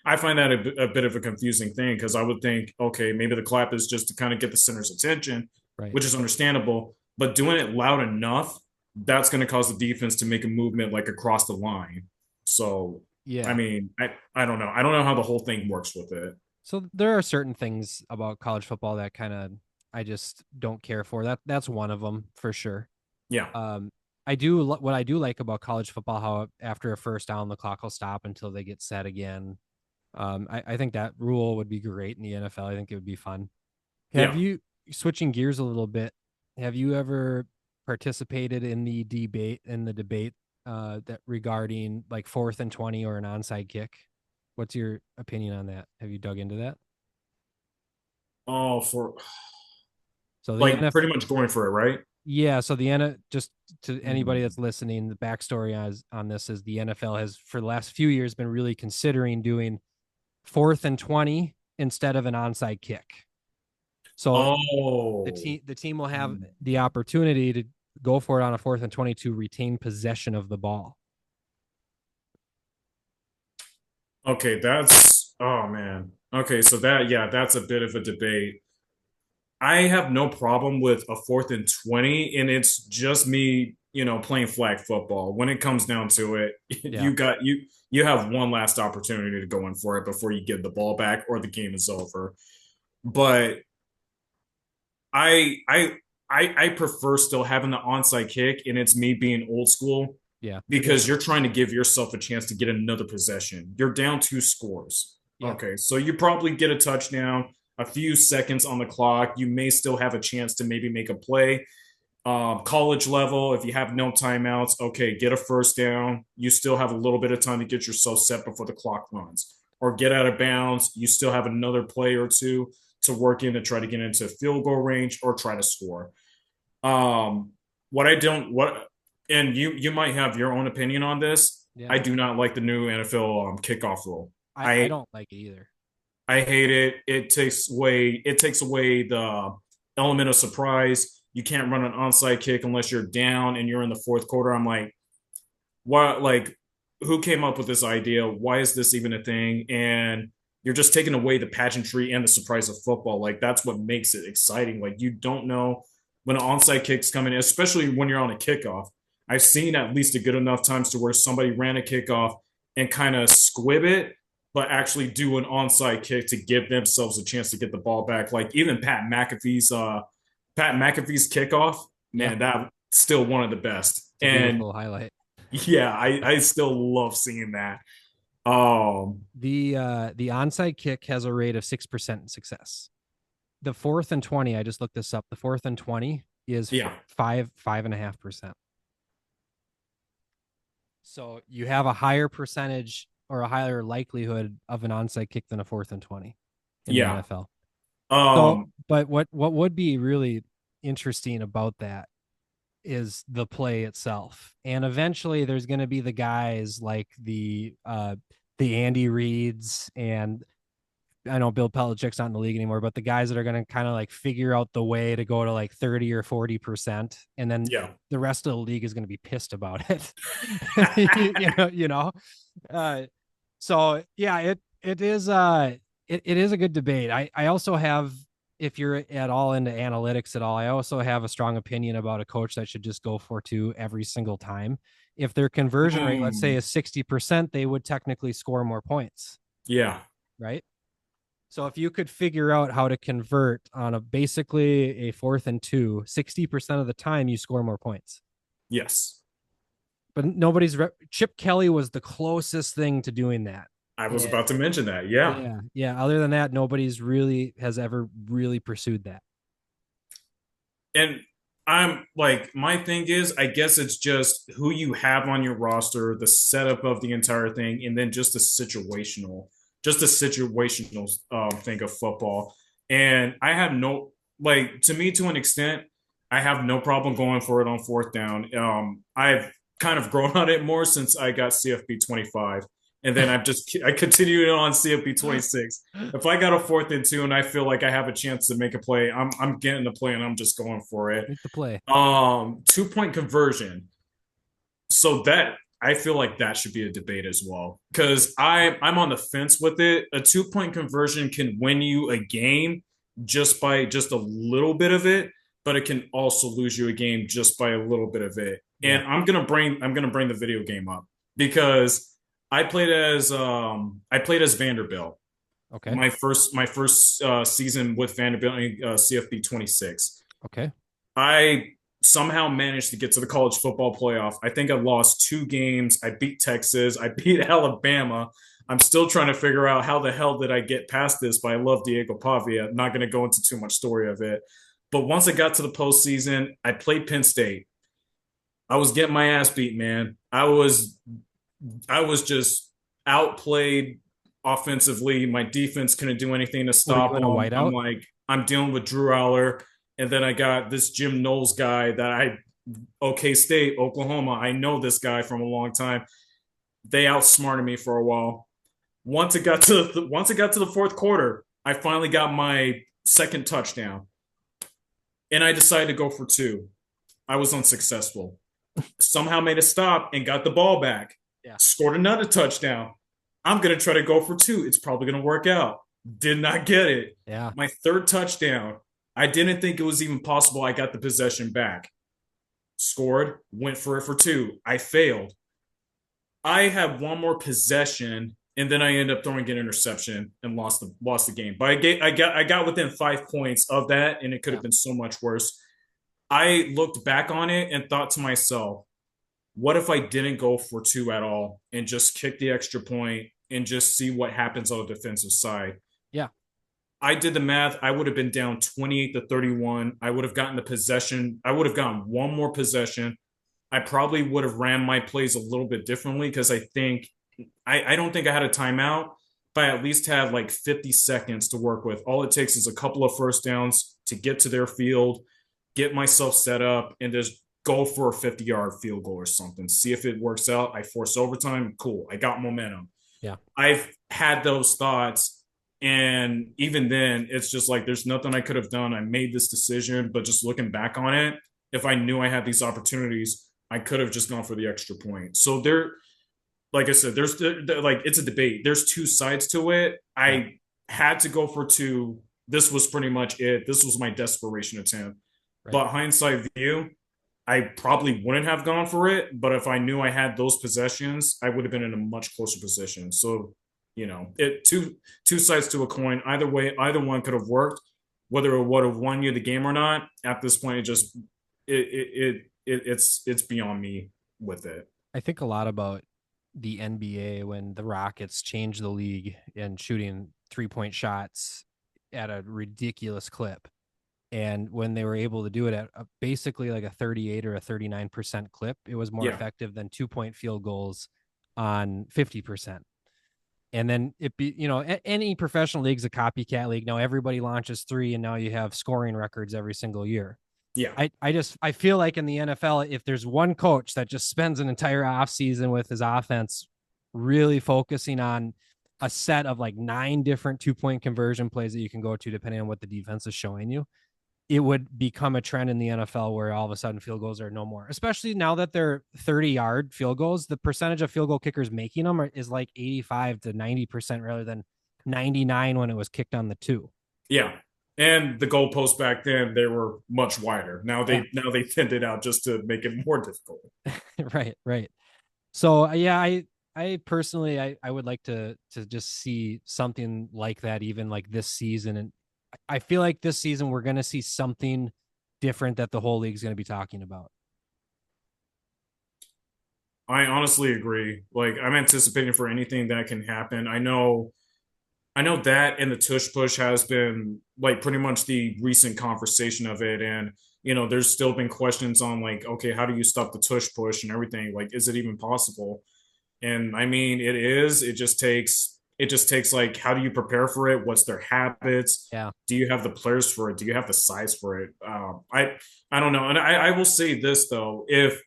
I find that a bit of a confusing thing because I would think, okay, maybe the clap is just to kind of get the center's attention, Right. which is understandable, but doing it loud enough, that's going to cause the defense to make a movement like across the line. So, I Yeah. mean, I don't know. I don't know how the whole thing works with it. So there are certain things about college football that kind of I just don't care for. That's one of them for sure. Yeah. Um, I do what I do like about college football, how after a first down the clock will stop until they get set again. I think that rule would be great in the NFL. I think it would be fun. Have Yeah. you, switching gears a little bit, have you ever participated in the debate that regarding like 4th and 20 or an onside kick? What's your opinion on that? Have you dug into that? Oh, for So the like NFL, pretty much going for it, right? yeah. So the N just to anybody Hmm. that's listening, the backstory on this is the NFL has for the last few years been really considering doing 4th and 20 instead of an onside kick. So Oh. the team will have the opportunity to go for it on a 4th and 20 to retain possession of the ball. Okay, that's oh man. Okay, so that yeah, that's a bit of a debate. I have no problem with a 4th and 20, and it's just me, playing flag football. When it comes down to it, Yeah. you have one last opportunity to go in for it before you give the ball back or the game is over. But I I I prefer still having the onside kick, and it's me being old school Yeah. because you're trying to give yourself a chance to get another possession. You're down 2 scores. Yep. Okay, so you probably get a touchdown, a few seconds on the clock. You may still have a chance to maybe make a play. College level, if you have no timeouts, okay, get a first down. You still have a little bit of time to get yourself set before the clock runs, or get out of bounds. You still have another play or two to work in to try to get into field goal range or try to score. Um, what I don't what and you might have your own opinion on this. Yeah. I do not like the new NFL kickoff rule. I I don't like it either. I hate it. It takes away the element of surprise. You can't run an onside kick unless you're down and you're in the fourth quarter. I'm like, what? Like, who came up with this idea? Why is this even a thing? And you're just taking away the pageantry and the surprise of football. Like, that's what makes it exciting. Like, you don't know when an onside kick's coming, especially when you're on a kickoff. I've seen at least a good enough times to where somebody ran a kickoff and kind of squib it, but actually do an onside kick to give themselves a chance to get the ball back. Like even Pat McAfee's kickoff, Yeah. man, that still one of the best. It's a And beautiful highlight. yeah, I still love seeing that. The onside kick has a rate of 6% success. The 4th and 20, I just looked this up. The 4th and 20 is Yeah, 5.5%. So you have a higher percentage or a higher likelihood of an onside kick than a 4th and 20 in the yeah. NFL. So, Um, but what would be really interesting about that is the play itself. And eventually there's going to be the guys like the Andy Reeds and I know Bill Belichick's not in the league anymore, but the guys that are going to kind of like figure out the way to go to like 30 or 40%. And then Yeah. the rest of the league is going to be pissed about it. you know? Uh, so yeah, it is a good debate. I also have, if you're at all into analytics at all, I also have a strong opinion about a coach that should just go for two every single time. If their conversion rate, let's say, Mm, is 60%, they would technically score more points, yeah. right? So if you could figure out how to convert on a basically a 4th and 2, 60% of the time you score more points. Yes. But Chip Kelly was the closest thing to doing that. I was And about to mention that. Yeah. yeah. Other than that, nobody's really has ever really pursued that. And I'm like, my thing is, I guess it's just who you have on your roster, the setup of the entire thing, and then just a situational thing of football. And I have no, like, to me, to an extent, I have no problem going for it on 4th down. I've kind of grown on it more since I got CFP 25. And then I continued on CFP 26. If I got a 4th and 2 and I feel like I have a chance to make a play, I'm getting the play and I'm just going for it. Make the play. 2-point conversion. So that I feel like that should be a debate as well. Because I'm on the fence with it. A 2-point conversion can win you a game just by just a little bit of it, but it can also lose you a game just by a little bit of it. Yeah. And I'm gonna bring the video game up because I played as Vanderbilt. Okay. My first season with Vanderbilt in CFB 26. Okay. I somehow managed to get to the college football playoff. I think I lost 2 games. I beat Texas. I beat Alabama. I'm still trying to figure out how the hell did I get past this, but I love Diego Pavia. I'm not going to go into too much story of it. But once I got to the postseason, I played Penn State. I was getting my ass beat, man. I was just outplayed offensively. My defense couldn't do anything to Were you stop in a them. whiteout? I'm dealing with Drew Aller, and then I got this Jim Knowles guy that OK State, Oklahoma. I know this guy from a long time. They outsmarted me for a while. Once it got to the 4th quarter, I finally got my second touchdown, and I decided to go for 2. I was unsuccessful. Somehow made a stop and got the ball back. Yeah. Scored another touchdown. I'm going to try to go for 2. It's probably going to work out. Did not get it. Yeah. My third touchdown, I didn't think it was even possible I got the possession back. Scored, went for it for 2. I failed. I had one more possession, and then I ended up throwing an interception and lost the game. But I got within 5 points of that, and it could have been so much worse. I looked back on it and thought to myself, what if I didn't go for 2 at all and just kick the extra point and just see what happens on the defensive side? Yeah. I did the math. I would have been down 28-31. I would have gotten the possession. I would have gotten one more possession. I probably would have ran my plays a little bit differently because I don't think I had a timeout, but I at least had like 50 seconds to work with. All it takes is a couple of first downs to get to their field, get myself set up, and just go for a 50-yard field goal or something. See if it works out. I force overtime. Cool. I got momentum. Yeah. I've had those thoughts. And even then, it's just like there's nothing I could have done. I made this decision, but just looking back on it, if I knew I had these opportunities, I could have just gone for the extra point. So like I said, like it's a debate. There's 2 sides to it. I had to go for 2. This was pretty much it. This was my desperation attempt. Right. But hindsight view, I probably wouldn't have gone for it. But if I knew I had those possessions, I would have been in a much closer position. So, two sides to a coin. Either way, either one could have worked. Whether it would have won you the game or not, at this point, it's beyond me with it. I think a lot about the NBA when the Rockets changed the league and shooting 3-point shots at a ridiculous clip. And when they were able to do it at basically like a 38 or a 39% clip, it was more effective than 2-point field goals on 50%. And then any professional league's a copycat league. Now everybody launches 3 and now you have scoring records every single year. Yeah. I feel like in the NFL, if there's one coach that just spends an entire offseason with his offense really focusing on a set of like 9 different 2-point conversion plays that you can go to depending on what the defense is showing you, it would become a trend in the NFL where all of a sudden field goals are no more. Especially now that they're 30-yard field goals, the percentage of field goal kickers making them is like 85 to 90% rather than 99 when it was kicked on the 2. Yeah. And the goalposts back then, they were much wider. Yeah. Now they thinned it out just to make it more difficult. Right, right. So yeah, I personally I would like to just see something like that even like this season. And I feel like this season we're going to see something different that the whole league's going to be talking about. I honestly agree. Like I'm anticipating for anything that can happen. I know that and the tush push has been like pretty much the recent conversation of it. And, there's still been questions on like, okay, how do you stop the tush push and everything? Like, is it even possible? And I mean, it is. It just takes like, how do you prepare for it? What's their habits? Yeah. Do you have the players for it? Do you have the size for it? I don't know. And I will say this though, if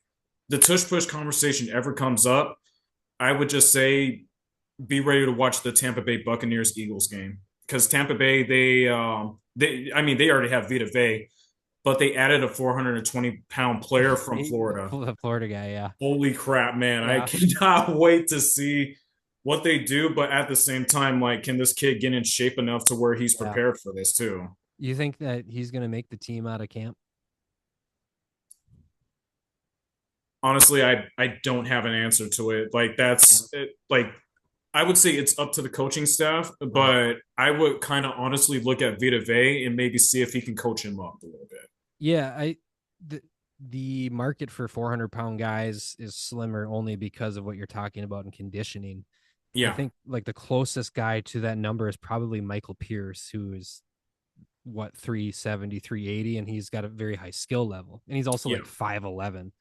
the tush push conversation ever comes up, I would just say be ready to watch the Tampa Bay Buccaneers Eagles game because Tampa Bay they I mean they already have Vita Vea, but they added a 420-pound player from Florida. The Florida guy, yeah. Holy crap, man! I Yeah. cannot wait to see what they do. But at the same time, like, can this kid get in shape enough to where he's Yeah. prepared for this too? You think that he's going to make the team out of camp? Honestly, I don't have an answer to it. Like Yeah. that's it, like I would say it's up to the coaching staff, Right. but I would kind of honestly look at Vita Vea and maybe see if he can coach him up a little bit. Yeah, the, the market for 400-pound guys is slimmer only because of what you're talking about in conditioning. I Yeah, think like the closest guy to that number is probably Michael Pierce, who is what 370, 380, and he's got a very high skill level. And he's also yeah, like 5'11.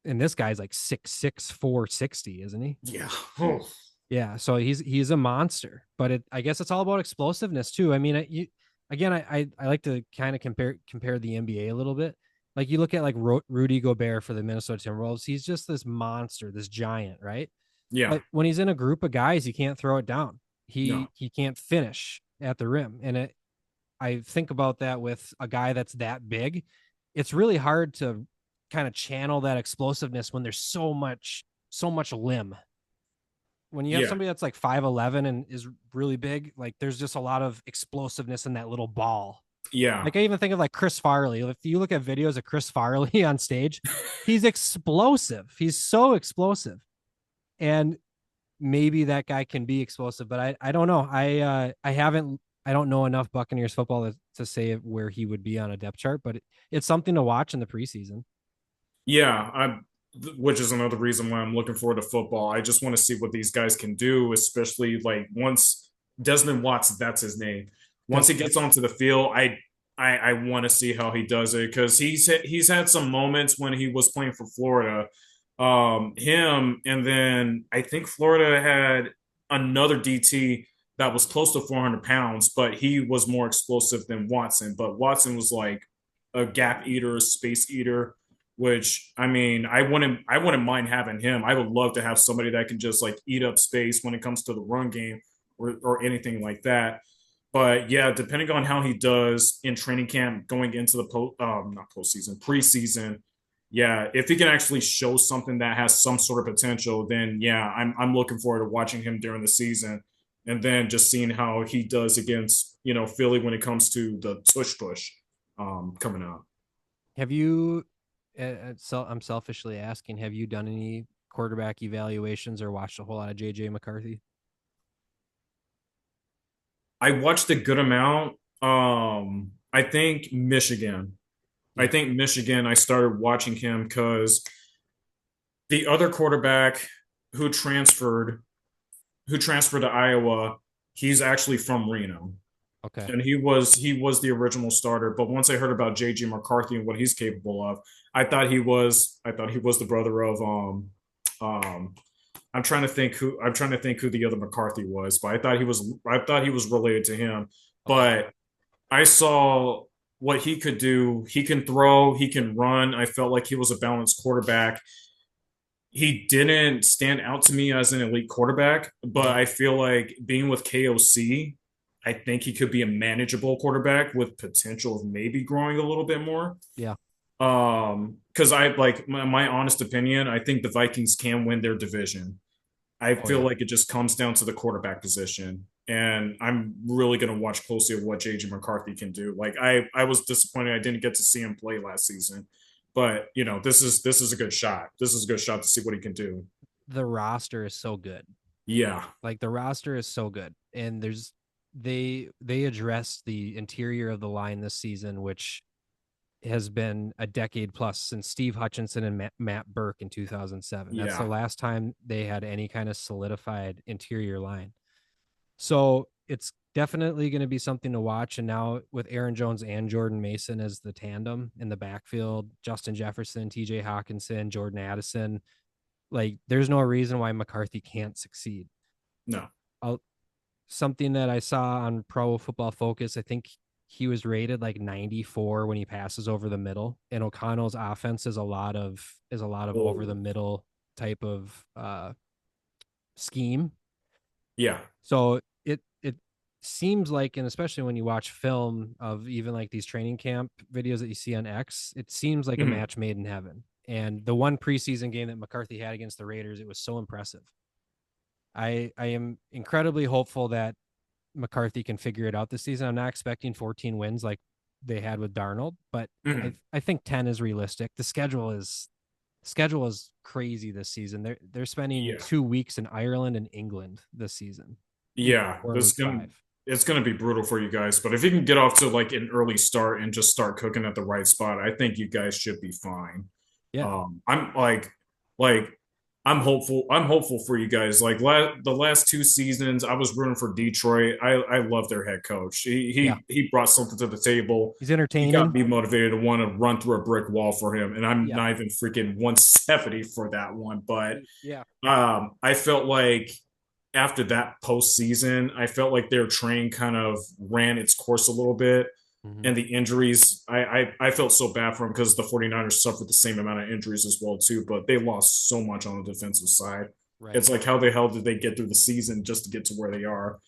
And this guy's like 6'6", 460, isn't he? yeah. Oh, Yeah, so he's a monster, but I guess it's all about explosiveness too. I mean, I like to kind of compare the NBA a little bit. Like you look at like Rudy Gobert for the Minnesota Timberwolves, he's just this monster, this giant, right? yeah, But when he's in a group of guys, he can't throw it down. no, He can't finish at the rim, and I think about that with a guy that's that big. It's really hard to kind of channel that explosiveness when there's so much limb. When you have yeah, somebody that's like 5'11 and is really big, like there's just a lot of explosiveness in that little ball. yeah, Like I even think of like Chris Farley. If you look at videos of Chris Farley on stage, he's explosive. He's so explosive. And maybe that guy can be explosive, but I don't know. I don't know enough Buccaneers football to say where he would be on a depth chart, but it's something to watch in the preseason. yeah. Which is another reason why I'm looking forward to football. I just want to see what these guys can do, especially like once Desmond Watson, that's his name. Yep, Once he yep. gets onto the field, I want to see how he does it because he's had some moments when he was playing for Florida, him, and then I think Florida had another DT that was close to 400 pounds, but he was more explosive than Watson. But Watson was like a gap eater, a space eater, which I mean, I wouldn't mind having him. I would love to have somebody that can just like eat up space when it comes to the run game or anything like that. But yeah, depending on how he does in training camp going into the not postseason, preseason, yeah, if he can actually show something that has some sort of potential, then yeah, I'm looking forward to watching him during the season, and then just seeing how he does against Philly when it comes to the tush push coming up. Have you so I'm selfishly asking, have you done any quarterback evaluations or watched a whole lot of JJ McCarthy? I watched a good amount. I think Michigan. I Yeah. think Michigan. I started watching him because the other quarterback who transferred who transferred to Iowa, he's actually from Reno. Okay. And he was the original starter. But once I heard about JJ McCarthy and what he's capable of, I thought he was the brother of um I'm trying to think who the other McCarthy was, but I thought he was related to him. Okay. But I saw what he could do. He can throw, he can run. I felt like he was a balanced quarterback. he didn't stand out to me as an elite quarterback, but Mhm. I feel like being with KOC, I think he could be a manageable quarterback with potential of maybe growing a little bit more. Yeah. Because I like my honest opinion, I think the Vikings can win their division. I Oh feel yeah. like it just comes down to the quarterback position. And I'm really going to watch closely of what JJ McCarthy can do. Like I was disappointed I didn't get to see him play last season, but this is a good shot. This is a good shot to see what he can do. The roster is so good. Yeah, Like the roster is so good, and they addressed the interior of the line this season, which has been a decade plus since Steve Hutchinson and Matt Burke in 2007. That's the yeah, last time they had any kind of solidified interior line. So it's definitely going to be something to watch. And now with Aaron Jones and Jordan Mason as the tandem in the backfield, Justin Jefferson, TJ Hawkinson, Jordan Addison, like there's no reason why McCarthy can't succeed. no, I'll, Something that I saw on Pro Football Focus, I think he was rated like 94 when he passes over the middle. And O'Connell's offense is a lot of over the oh middle type of scheme. yeah, So it seems like, and especially when you watch film of even like these training camp videos that you see on X, it seems like a mhm. match made in heaven. And the one preseason game that McCarthy had against the Raiders, it was so impressive. I am incredibly hopeful that McCarthy can figure it out this season. I'm not expecting 14 wins like they had with Darnold, but I Mhm. I think 10 is realistic. The schedule is crazy this season. They're spending Yeah, 2 weeks in Ireland and England this season. yeah. Or in This week gonna five. it's gonna be brutal for you guys. But if you can get off to like an early start and just start cooking at the right spot, I think you guys should be fine. Yeah. I'm like I'm hopeful for you guys. Like the last two seasons, I was rooting for Detroit. I love their head coach. He Yeah. he brought something to the table. He's He got entertaining. me motivated to want to run through a brick wall for him, and I'm Yeah. not even freaking 170 for that one. But Yeah. I felt like after that postseason, I felt like their train kind of ran its course a little bit. Hmm. And the injuries, I felt so bad for them because the 49ers suffered the same amount of injuries as well, too, but they lost so much on the defensive side. Right. It's like how the hell did they get through the season just to get to where they are?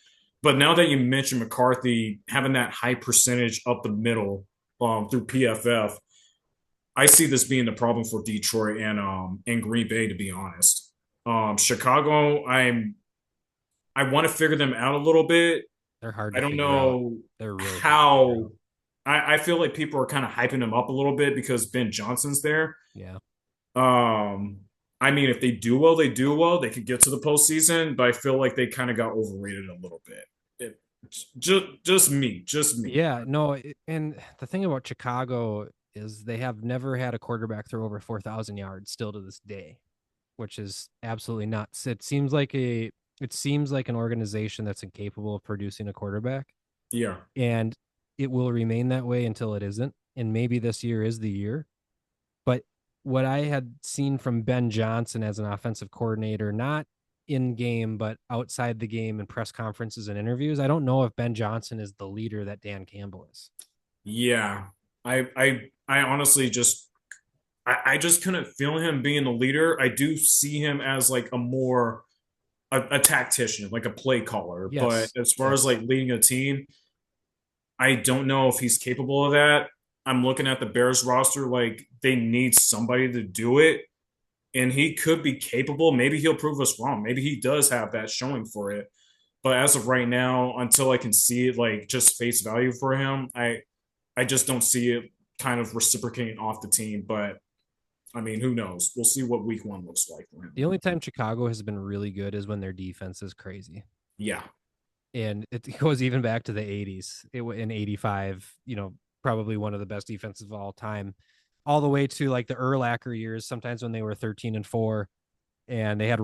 But now that you mentioned McCarthy having that high percentage up the middle through PFF, I see this being the problem for Detroit and Green Bay, to be honest. Chicago, I want to figure them out a little bit. They're hard I to don't figure out. know They're really hard to figure how. out. I feel like people are kind of hyping them up a little bit because Ben Johnson's there. Yeah. Um, I mean, if they do well, they do well. They could get to the postseason, but I feel like they kind of got overrated a little bit. It, just me. Yeah. No. And the thing about Chicago is they have never had a quarterback throw over 4,000 yards still to this day, which is absolutely nuts. It seems like an organization that's incapable of producing a quarterback, Yeah, and it will remain that way until it isn't. And maybe this year is the year. But what I had seen from Ben Johnson as an offensive coordinator, not in game, but outside the game in press conferences and interviews, I don't know if Ben Johnson is the leader that Dan Campbell is. yeah. I honestly I just couldn't feel him being the leader. I do see him as like a tactician, like a play caller. But Yes. as far as Yes. like leading a team, I don't know if he's capable of that. I'm looking at the Bears roster, like they need somebody to do it. And he could be capable. Maybe he'll prove us wrong. Maybe he does have that showing for it. But as of right now, until I can see it like just face value for him, I just don't see it kind of reciprocating off the team. But I mean, who knows? We'll see what week one looks like for him. The only time Chicago has been really good is when their defense is crazy. Yeah. And it goes even back to the 80s. In 85, probably one of the best defenses of all time, all the way to like the Urlacher years, sometimes when they were 13-4, and they had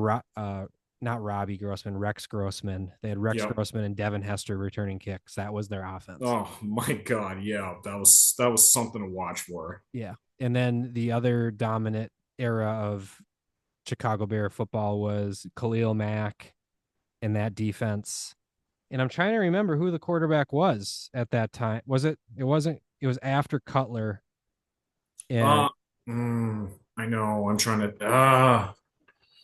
not Robbie Grossman, Rex Grossman. They had Rex Yep. Grossman and Devin Hester returning kicks. That was their offense. Oh my God. Yeah. That was something to watch for. Yeah. And then the other dominant era of Chicago Bear football was Khalil Mack and that defense. And I'm trying to remember who the quarterback was at that time. It wasn't, it was after Cutler. And Uh I know. I'm trying to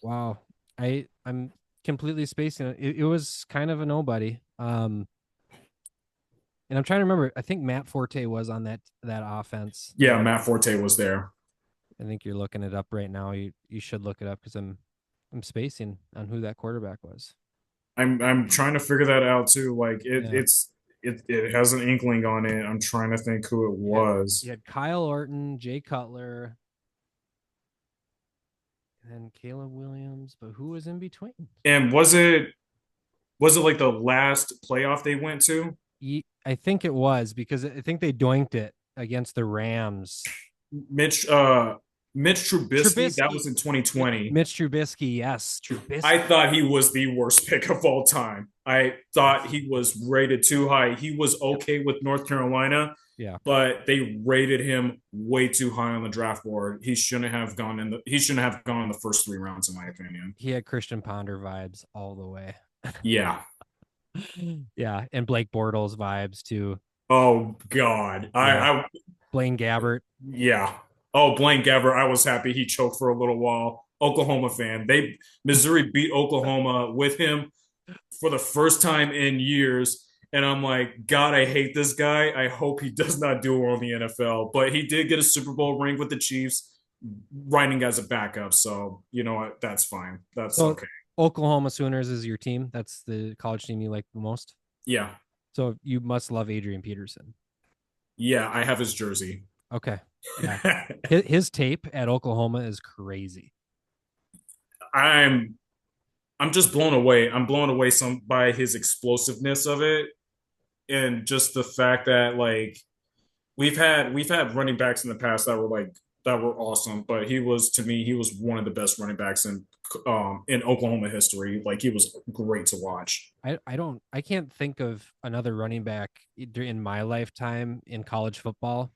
Wow. I'm completely spacing it. It was kind of a nobody. And I'm trying to remember. I think Matt Forte was on that offense. Yeah, Matt Forte was there. I think you're looking it up right now. You should look it up because I'm spacing on who that quarterback was. I'm trying to figure that out too. Like Yeah. it has an inkling on it. I'm trying to think who it You had was. you had Kyle Orton, Jay Cutler, and Caleb Williams, but who was in between? And was it like the last playoff they went to? I think it was because I think they doinked it against the Rams. Mitch Mitch Trubisky, that Trubisky, was in 2020. Mitch Trubisky, yes, I Trubisky. thought he was the worst pick of all time. I thought he was rated too high. He was Yep. okay with North Carolina, Yeah. but they rated him way too high on the draft board. He shouldn't have gone in the first 3 rounds, in my opinion. He had Christian Ponder vibes all the way. Yeah. Yeah, and Blake Bortles vibes too. Oh God. Yeah, Blaine Gabbert. Yeah. Oh, Blaine Gabbert, I was happy he choked for a little while. Oklahoma fan. Missouri beat Oklahoma with him for the first time in years. And I'm like, God, I hate this guy. I hope he does not do well in the NFL. But he did get a Super Bowl ring with the Chiefs, riding as a backup. So you know what? That's fine. That's So okay. Oklahoma Sooners is your team. That's the college team you like the most. Yeah. So you must love Adrian Peterson. Yeah, I have his jersey. Okay. Yeah. His tape at Oklahoma is crazy. I'm I'm just blown away. I'm blown away some by his explosiveness of it, and just the fact that like we've had running backs in the past that were awesome, but he was one of the best running backs in Oklahoma history. Like he was great to watch. I can't think of another running back in my lifetime in college football.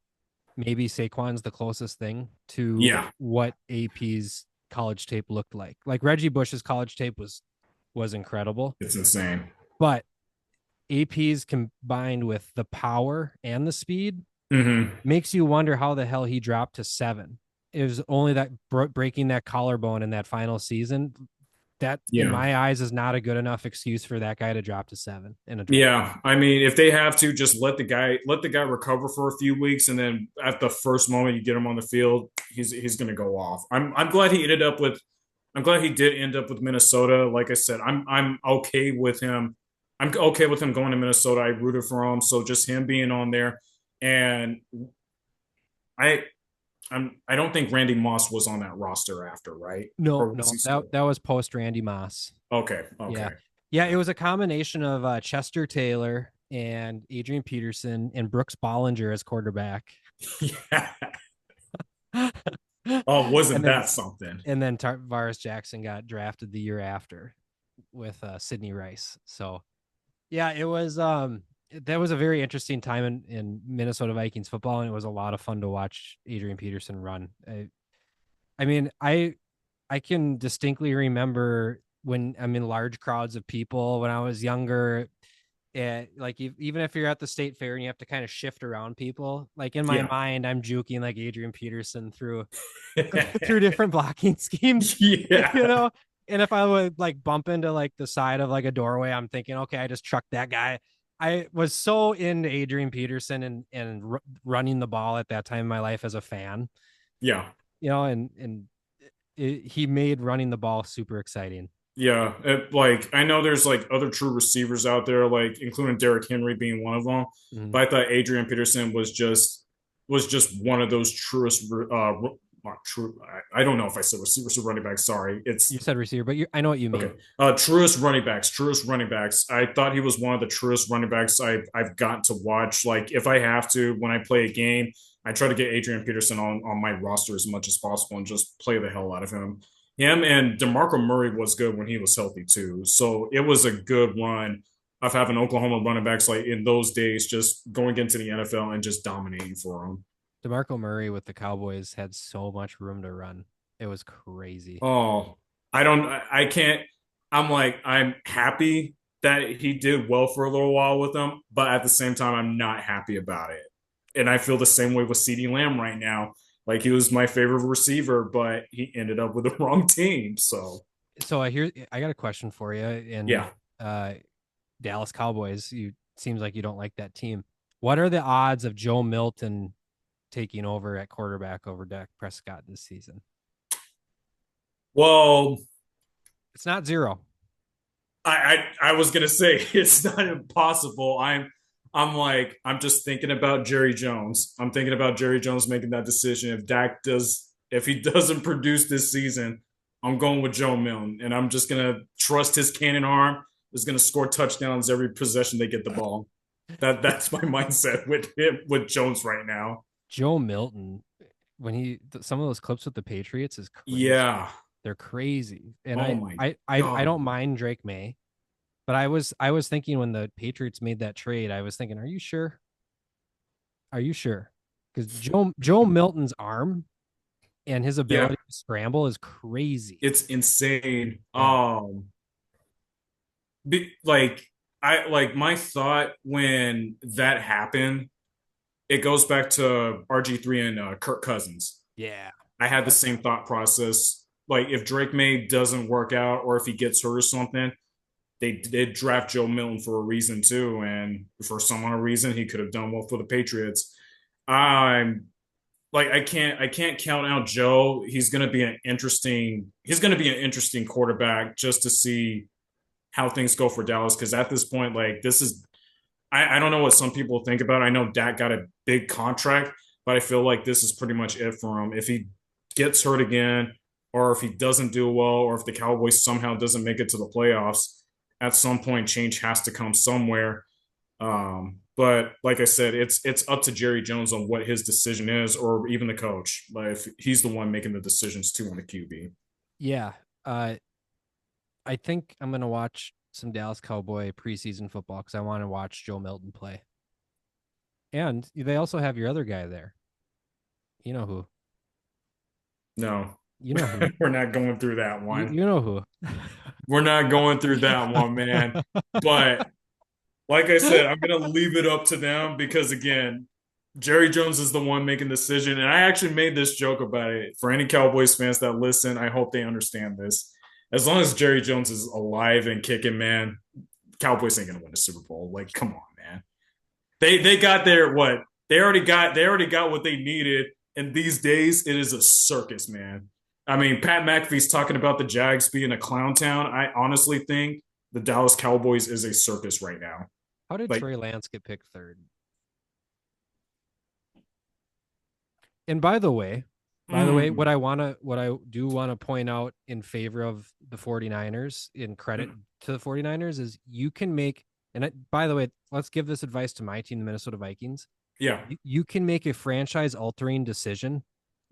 Maybe Saquon's the closest thing to Yeah, what AP's college tape looked like. Like Reggie Bush's college tape was incredible, it's insane. but AP's combined with the power and the speed Hmm. makes you wonder how the hell he dropped to 7. It was only that breaking that collarbone in that final season. That, in Yeah. my eyes, is not a good enough excuse for that guy to drop to 7 in a draft. Yeah, I mean, if they have to, just let the guy recover for a few weeks, and then at the first moment you get him on the field, he's going to go off. I'm glad he did end up with Minnesota. Like I said, I'm okay with him. I'm okay with him going to Minnesota. I rooted for him, so just him being on there, and I I don't think Randy Moss was on that roster after, right? No, Or was no, he that still? that was post Randy Moss. Okay, Yeah, okay. yeah, it was a combination of Chester Taylor and Adrian Peterson and Brooks Bollinger as quarterback. Yeah. and Oh, wasn't then that something? Varis Jackson got drafted the year after with Sidney Rice. So yeah, it was that was a very interesting time in Minnesota Vikings football, and it was a lot of fun to watch Adrian Peterson run. I mean, I can distinctly remember when I'm in large crowds of people when I was younger. Like even if you're at the state fair and you have to kind of shift around people, like in my Yeah. mind, I'm juking like Adrian Peterson through through different blocking schemes, you Yeah. know. And if I would like bump into like the side of like a doorway, I'm thinking, okay, I just trucked that guy. I was so into Adrian Peterson and running the ball at that time in my life as a fan, Yeah. and he made running the ball super exciting. Yeah. Like I know there's like other true receivers out there, like including Derrick Henry being one of them. Mhm. But I thought Adrian Peterson was just one of those truest not true. I don't know if I said receivers or running backs. Sorry. You It's said receiver, but I know what you okay. mean. Truest running backs, truest running backs. I thought he was one of the truest running backs I've gotten to watch. Like if I have to, when I play a game, I try to get Adrian Peterson on my roster as much as possible and just play the hell out of him. Him and DeMarco Murray was good when he was healthy too. So it was a good run of having Oklahoma running backs like in those days just going into the NFL and just dominating for them. DeMarco Murray with the Cowboys had so much room to run. It was crazy. Oh, I don't, I can't. I'm like, I'm happy that he did well for a little while with them, but at the same time, I'm not happy about it. And I feel the same way with CeeDee Lamb right now. Like he was my favorite receiver, but he ended up with the wrong team. So, So I got a question for you. And Yeah. uh, Dallas Cowboys, you seems like you don't like that team. What are the odds of Joe Milton taking over at quarterback over Dak Prescott this season? Well, It's not zero. I was gonna say it's not impossible. I'm just thinking about Jerry Jones. I'm thinking about Jerry Jones making that decision. If he doesn't produce this season, I'm going with Joe Milton, and I'm just gonna trust his cannon arm is gonna score touchdowns every possession they get the ball. That's my mindset with him with Jones right now. Joe Milton, when some of those clips with the Patriots is crazy. Yeah. They're crazy. And Oh my I God. don't mind Drake May, but I was thinking when the Patriots made that trade, I was thinking, are you sure? Are you sure? Because Joe Milton's arm and his Yeah, ability to scramble is crazy. it's insane. Yeah. Like my thought when that happened, it goes back to RG3 and Kirk Cousins. Yeah. I had the Yep. same thought process. Like if Drake May doesn't work out or if he gets hurt or something, they did draft Joe Milton for a reason too, and for some other reason he could have done well for the Patriots. I'm I can't count out Joe. He's gonna be an interesting quarterback just to see how things go for Dallas because at this point, like this is I don't know what some people think about it. I know Dak got a big contract, but I feel like this is pretty much it for him. If he gets hurt again, or if he doesn't do well, or if the Cowboys somehow doesn't make it to the playoffs, at some point change has to come somewhere. But like I said, it's up to Jerry Jones on what his decision is, or even the coach. Like if he's the one making the decisions too on the QB. Yeah. Uh, I think I'm gonna watch some Dallas Cowboy preseason football because I want to watch Joe Milton play. And they also have your other guy there. You know who? No, You know who? we're not going through that You, one. you know who? We're not going through that one, man. But like I said, I'm gonna leave it up to them because again, Jerry Jones is the one making the decision. And I actually made this joke about it. For any Cowboys fans that listen, I hope they understand this. As long as Jerry Jones is alive and kicking, man, Cowboys ain't gonna win the Super Bowl. Like, come on, man. They got their what? They already got what they needed. And these days, it is a circus, man. I mean, Pat McAfee's talking about the Jags being a clown town. I honestly think the Dallas Cowboys is a circus right now. How did Like, Trey Lance get picked third? And by the way, mm, what I do want to point out in favor of the 49ers in credit mm, to the 49ers is you can make and by the way, let's give this advice to my team, the Minnesota Vikings. yeah, You can make a franchise altering decision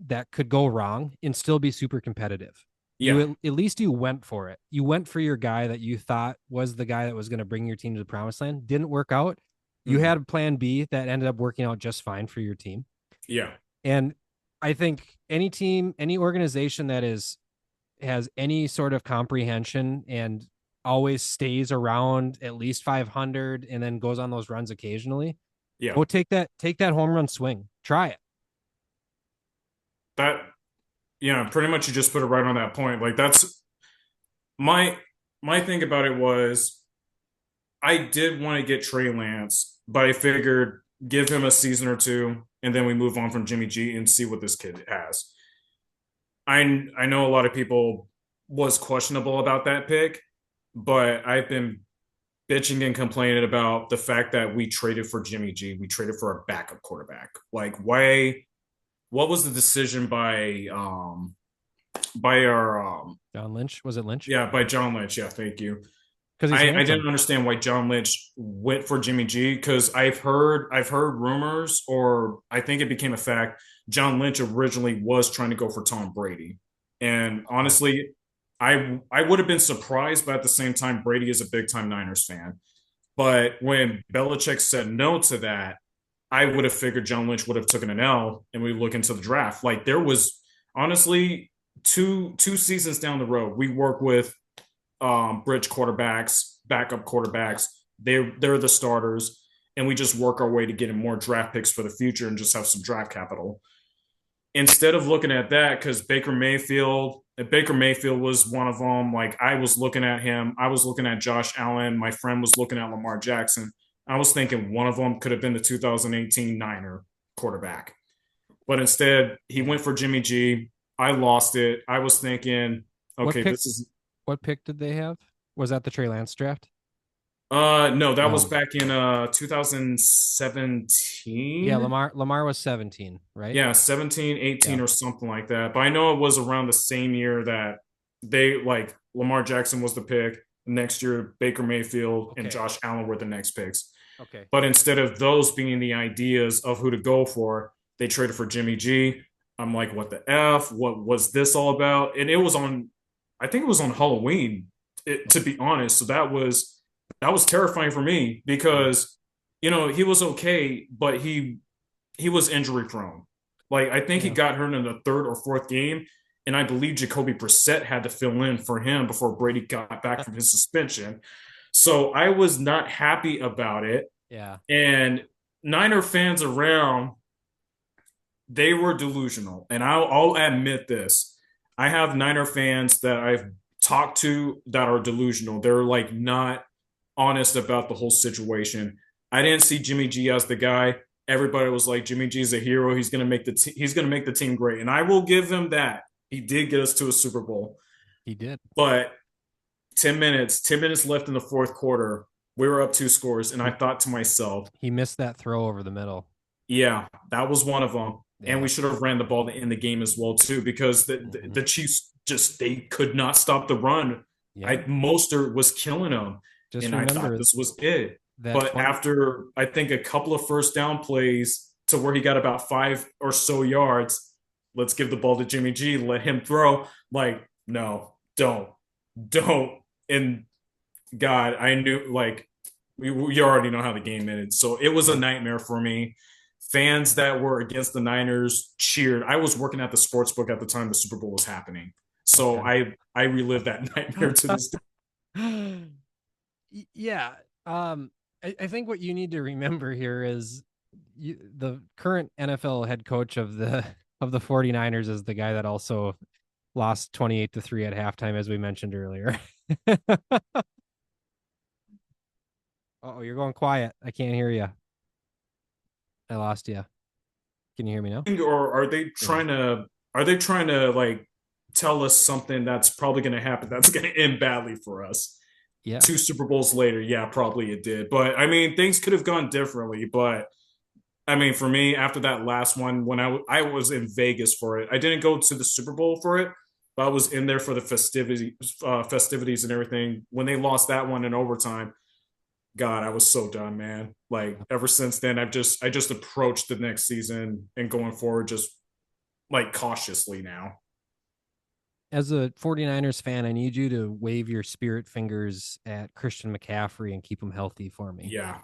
that could go wrong and still be super competitive. You yeah, at least you went for it. You went for your guy that you thought was the guy that was going to bring your team to the promised land. Didn't work out. You mm, had a plan B that ended up working out just fine for your team. yeah, And I think any team, any organization that has any sort of comprehension and always stays around at least 500 and then goes on those runs occasionally, yeah. go take that home run swing. Try it. That pretty much you just put it right on that point. Like that's my my thing about it was I did want to get Trey Lance, but I figured give him a season or two, and then we move on from Jimmy G and see what this kid has. I know a lot of people was questionable about that pick, but I've been bitching and complaining about the fact that we traded for Jimmy G. We traded for a backup quarterback. Like, why? What was the decision by our John Lynch, was it Lynch? yeah by John Lynch? Yeah, thank you. Because he's I didn't handsome. understand why John Lynch went for Jimmy G because I've heard rumors or I think it became a fact. John Lynch originally was trying to go for Tom Brady, and Oh, honestly, I would have been surprised, but at the same time, Brady is a big time Niners fan. But when Belichick said no to that, I would have figured John Lynch would have taken an L and we look into the draft. Like there was honestly two seasons down the road, we work with bridge quarterbacks, backup quarterbacks. They're the starters, and we just work our way to getting more draft picks for the future and just have some draft capital. Instead of looking at that, because Baker Mayfield Baker Mayfield was one of them. Like I was looking at him, I was looking at Josh Allen. My friend was looking at Lamar Jackson. I was thinking one of them could have been the 2018 Niner quarterback, but instead he Yeah. went for Jimmy G. I lost it. I was thinking, What okay, pick? this is What pick did they have? Was that the Trey Lance draft? no, that was No. back in Yeah, 2017. Lamar was 17, right? Yeah, 17, 18 Yeah. or something like that. But I know it was around the same year that they like Lamar Jackson was the pick. Next year, Baker Mayfield and Okay. Josh Allen were the next picks. Okay. But instead of those being the ideas of who to go for, they traded for Jimmy G. I'm like, what the F? What was this all about? And it was on, I think it was on Halloween, to be honest. So that was terrifying for me Yeah. because, he was okay, but he was injury prone. Like I think he Yeah. got hurt in the third or fourth game, and I believe Jacoby Brissett had to fill in for him before Brady got back from his suspension. So I was not happy about it. Yeah. And Niner fans around, they were delusional. And I'll admit this. I have Niner fans that I've talked to that are delusional. They're like not honest about the whole situation. I didn't see Jimmy G as the guy. Everybody was like, Jimmy G is a hero. He's gonna make the team great, and I will give him that. He did get us to a Super Bowl, He did. but 10 minutes left in the fourth quarter. We were up 2 scores, and I He thought to myself, he missed that throw over the middle. yeah, that was one of them. And Yeah. we should have ran the ball in the game as well too, because the, the, Hmm. the Chiefs just they could not stop the run. I Yeah. Mostert was killing them, Just and I thought remember this was it. that But 20. after I think a couple of first down plays to where he got about 5 or so yards, let's give the ball to Jimmy G, let him throw. Like, no, don't. And God, I knew like you already know how the game ended. So it was a Yeah. nightmare for me. Fans that were against the Niners cheered. I was working at the sports book at the time the Super Bowl was happening. So Okay. I relived that nightmare to this day. Yeah. I think what you need to remember here is the current NFL head coach of the 49ers is the guy that also lost 28-3 at halftime, as we mentioned earlier. Oh, you're going quiet. I can't hear you. I lost you. Can you hear me now? Or Yeah. are they trying to like tell us something that's probably going to happen that's going to end badly for us? Yeah. Two Super Bowls later, yeah, probably it did. But I mean, things could have gone differently. But I mean, for me, after that last one, when I was in Vegas for it, I didn't go to the Super Bowl for it, but I was in there for the festivities and everything. When they lost that one in overtime, God, I was so done, man. Like ever since then, I just approached the next season and going forward just like cautiously now. As a 49ers fan, I need you to wave your spirit fingers at Christian McCaffrey and keep him healthy for me. Yeah,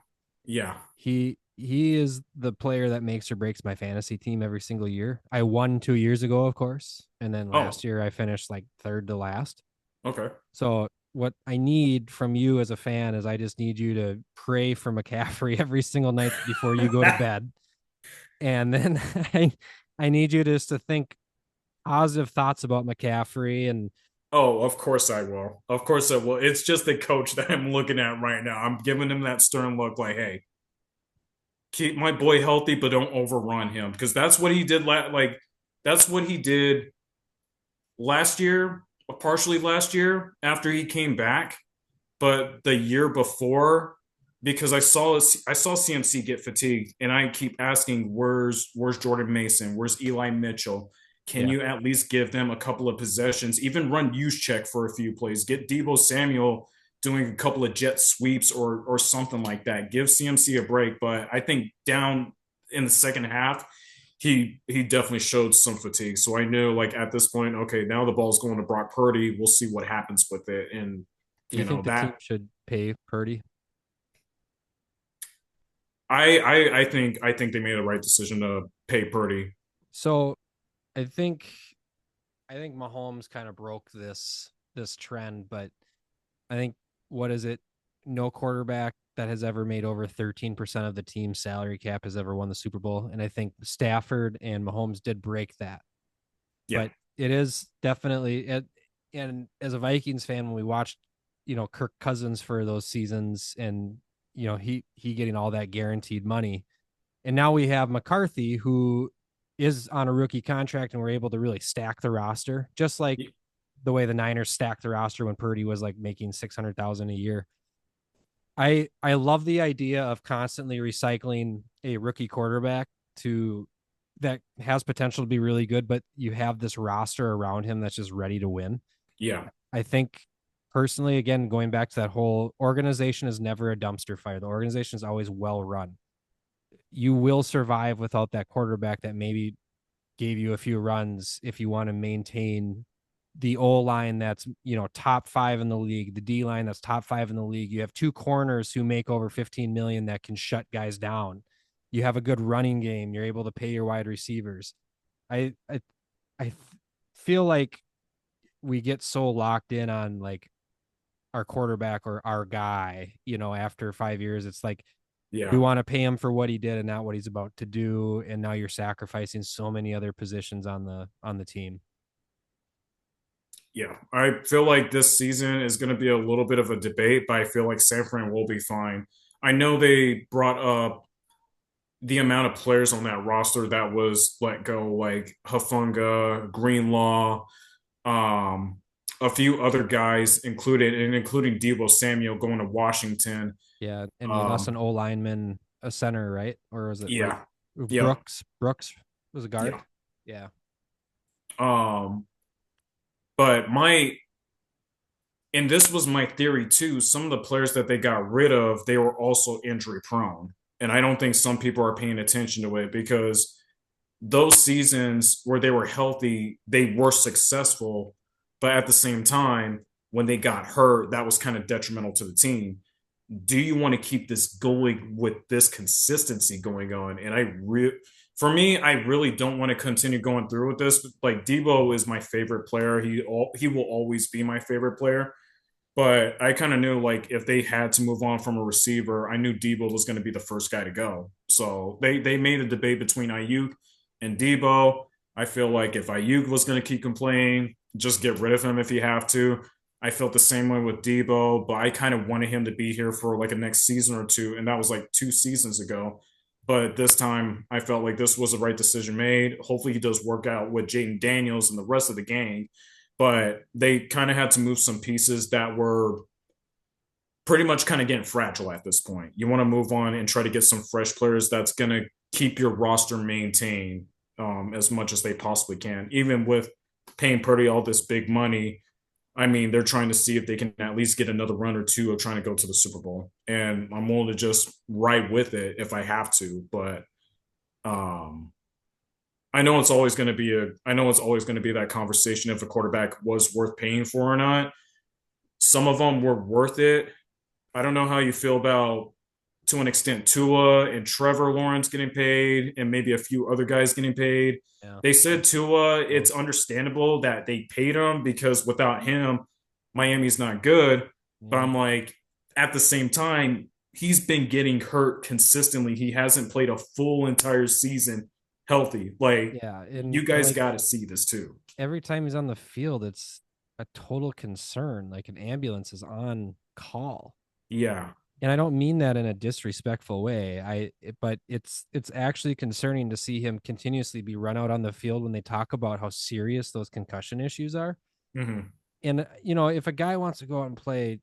yeah. He is the player that makes or breaks my fantasy team every single year. I won 2 years ago, of course, and then last Oh, year I finished like third to last. okay. So what I need from you as a fan is I just need you to pray for McCaffrey every single night before you go to bed. And then I need you just to think positive thoughts about McCaffrey and Oh, of course I will. Of course I will. It's just the coach that I'm looking at right now. I'm giving him that stern look like, hey, keep my boy healthy, but don't overrun him. Because that's what he did that's what he did last year, partially last year after he came back. But the year before, because I saw CMC get fatigued, and I keep asking, where's Jordan Mason? Where's Eli Mitchell? Can yeah. you at least give them a couple of possessions? Even run use check for a few plays. Get Debo Samuel doing a couple of jet sweeps or something like that. Give CMC a break. But I think down in the second half, he definitely showed some fatigue. So I knew like at this point, okay, now the ball's going to Brock Purdy. We'll see what happens with it. And Do you think the team that should pay Purdy? I think they made the right decision to pay Purdy. So I think I think Mahomes kind of broke this trend, but I think what is it? No quarterback that has ever made over 13% of the team's salary cap has ever won the Super Bowl. And I think Stafford and Mahomes did break that. Yeah, But it is definitely it. And as a Vikings fan, when we watched, Kirk Cousins for those seasons, and he getting all that guaranteed money, and now we have McCarthy, who is on a rookie contract, and we're able to really stack the roster, just like the way the Niners stacked the roster when Purdy was like making 600,000 a year. I love the idea of constantly recycling a rookie quarterback to that has potential to be really good, but you have this roster around him that's just ready to win. Yeah. I think personally, again, going back to that whole organization is never a dumpster fire. The organization is always well run. You will survive without that quarterback that maybe gave you a few runs if you want to maintain the O line that's top five in the league, the D line that's top five in the league. You have two corners who make over 15 million that can shut guys down. You have a good running game. You're able to pay your wide receivers. I feel like we get so locked in on like our quarterback or our guy, after 5 years, it's like we Yeah. want to pay him for what he did and not what he's about to do. And now you're sacrificing so many other positions on the team. Yeah. I feel like this season is going to be a little bit of a debate, but I feel like San Fran will be fine. I know they brought up the amount of players on that roster that was let go, like Hafunga, Greenlaw, um, a few other guys included, and including Debo Samuel going to Washington. Yeah, and you lost Um, an O lineman, a center, right? Or was it right? yeah, yeah, Brooks was a guard. yeah. Yeah, Um, but and this was my theory too. Some of the players that they got rid of, they were also injury prone, and I don't think some people are paying attention to it because those seasons where they were healthy, they were successful, but at the same time, when they got hurt, that was kind of detrimental to the team. Do you want to keep this going with this consistency going on? And for me, I really don't want to continue going through with this. Like Debo is my favorite player. He will always be my favorite player. But I kind of knew like if they had to move on from a receiver, I knew Debo was going to be the first guy to go. So they made a debate between Ayuk and Debo. I feel like if Ayuk was going to keep complaining, just get rid of him if you have to. I felt the same way with Debo, but I kind of wanted him to be here for like a next season or two, and that was like 2 seasons ago. But this time, I felt like this was the right decision made. Hopefully, he does work out with Jaden Daniels and the rest of the gang. But they kind of had to move some pieces that were pretty much kind of getting fragile at this point. You want to move on and try to get some fresh players that's going to keep your roster maintained as much as they possibly can. Even with paying Purdy all this big money, I mean, they're trying to see if they can at least get another run or two of trying to go to the Super Bowl. And I'm willing to just ride with it if I have to. But um, I know it's always going to be that conversation if a quarterback was worth paying for or not. Some of them were worth it. I don't know how you feel about, to an extent, Tua and Trevor Lawrence getting paid and maybe a few other guys getting paid. yeah, They said Tua, it's understandable that they paid him because without him, Miami's not good. But yeah, I'm like, at the same time, he's been getting hurt consistently. He hasn't played a full entire season healthy. Like, yeah. you And guys like got to see this too. every time he's on the field, it's a total concern. Like an ambulance is on call. Yeah. And I don't mean that in a disrespectful way. But it's actually concerning to see him continuously be run out on the field when they talk about how serious those concussion issues are. Mm-hmm. And if a guy wants to go out and play,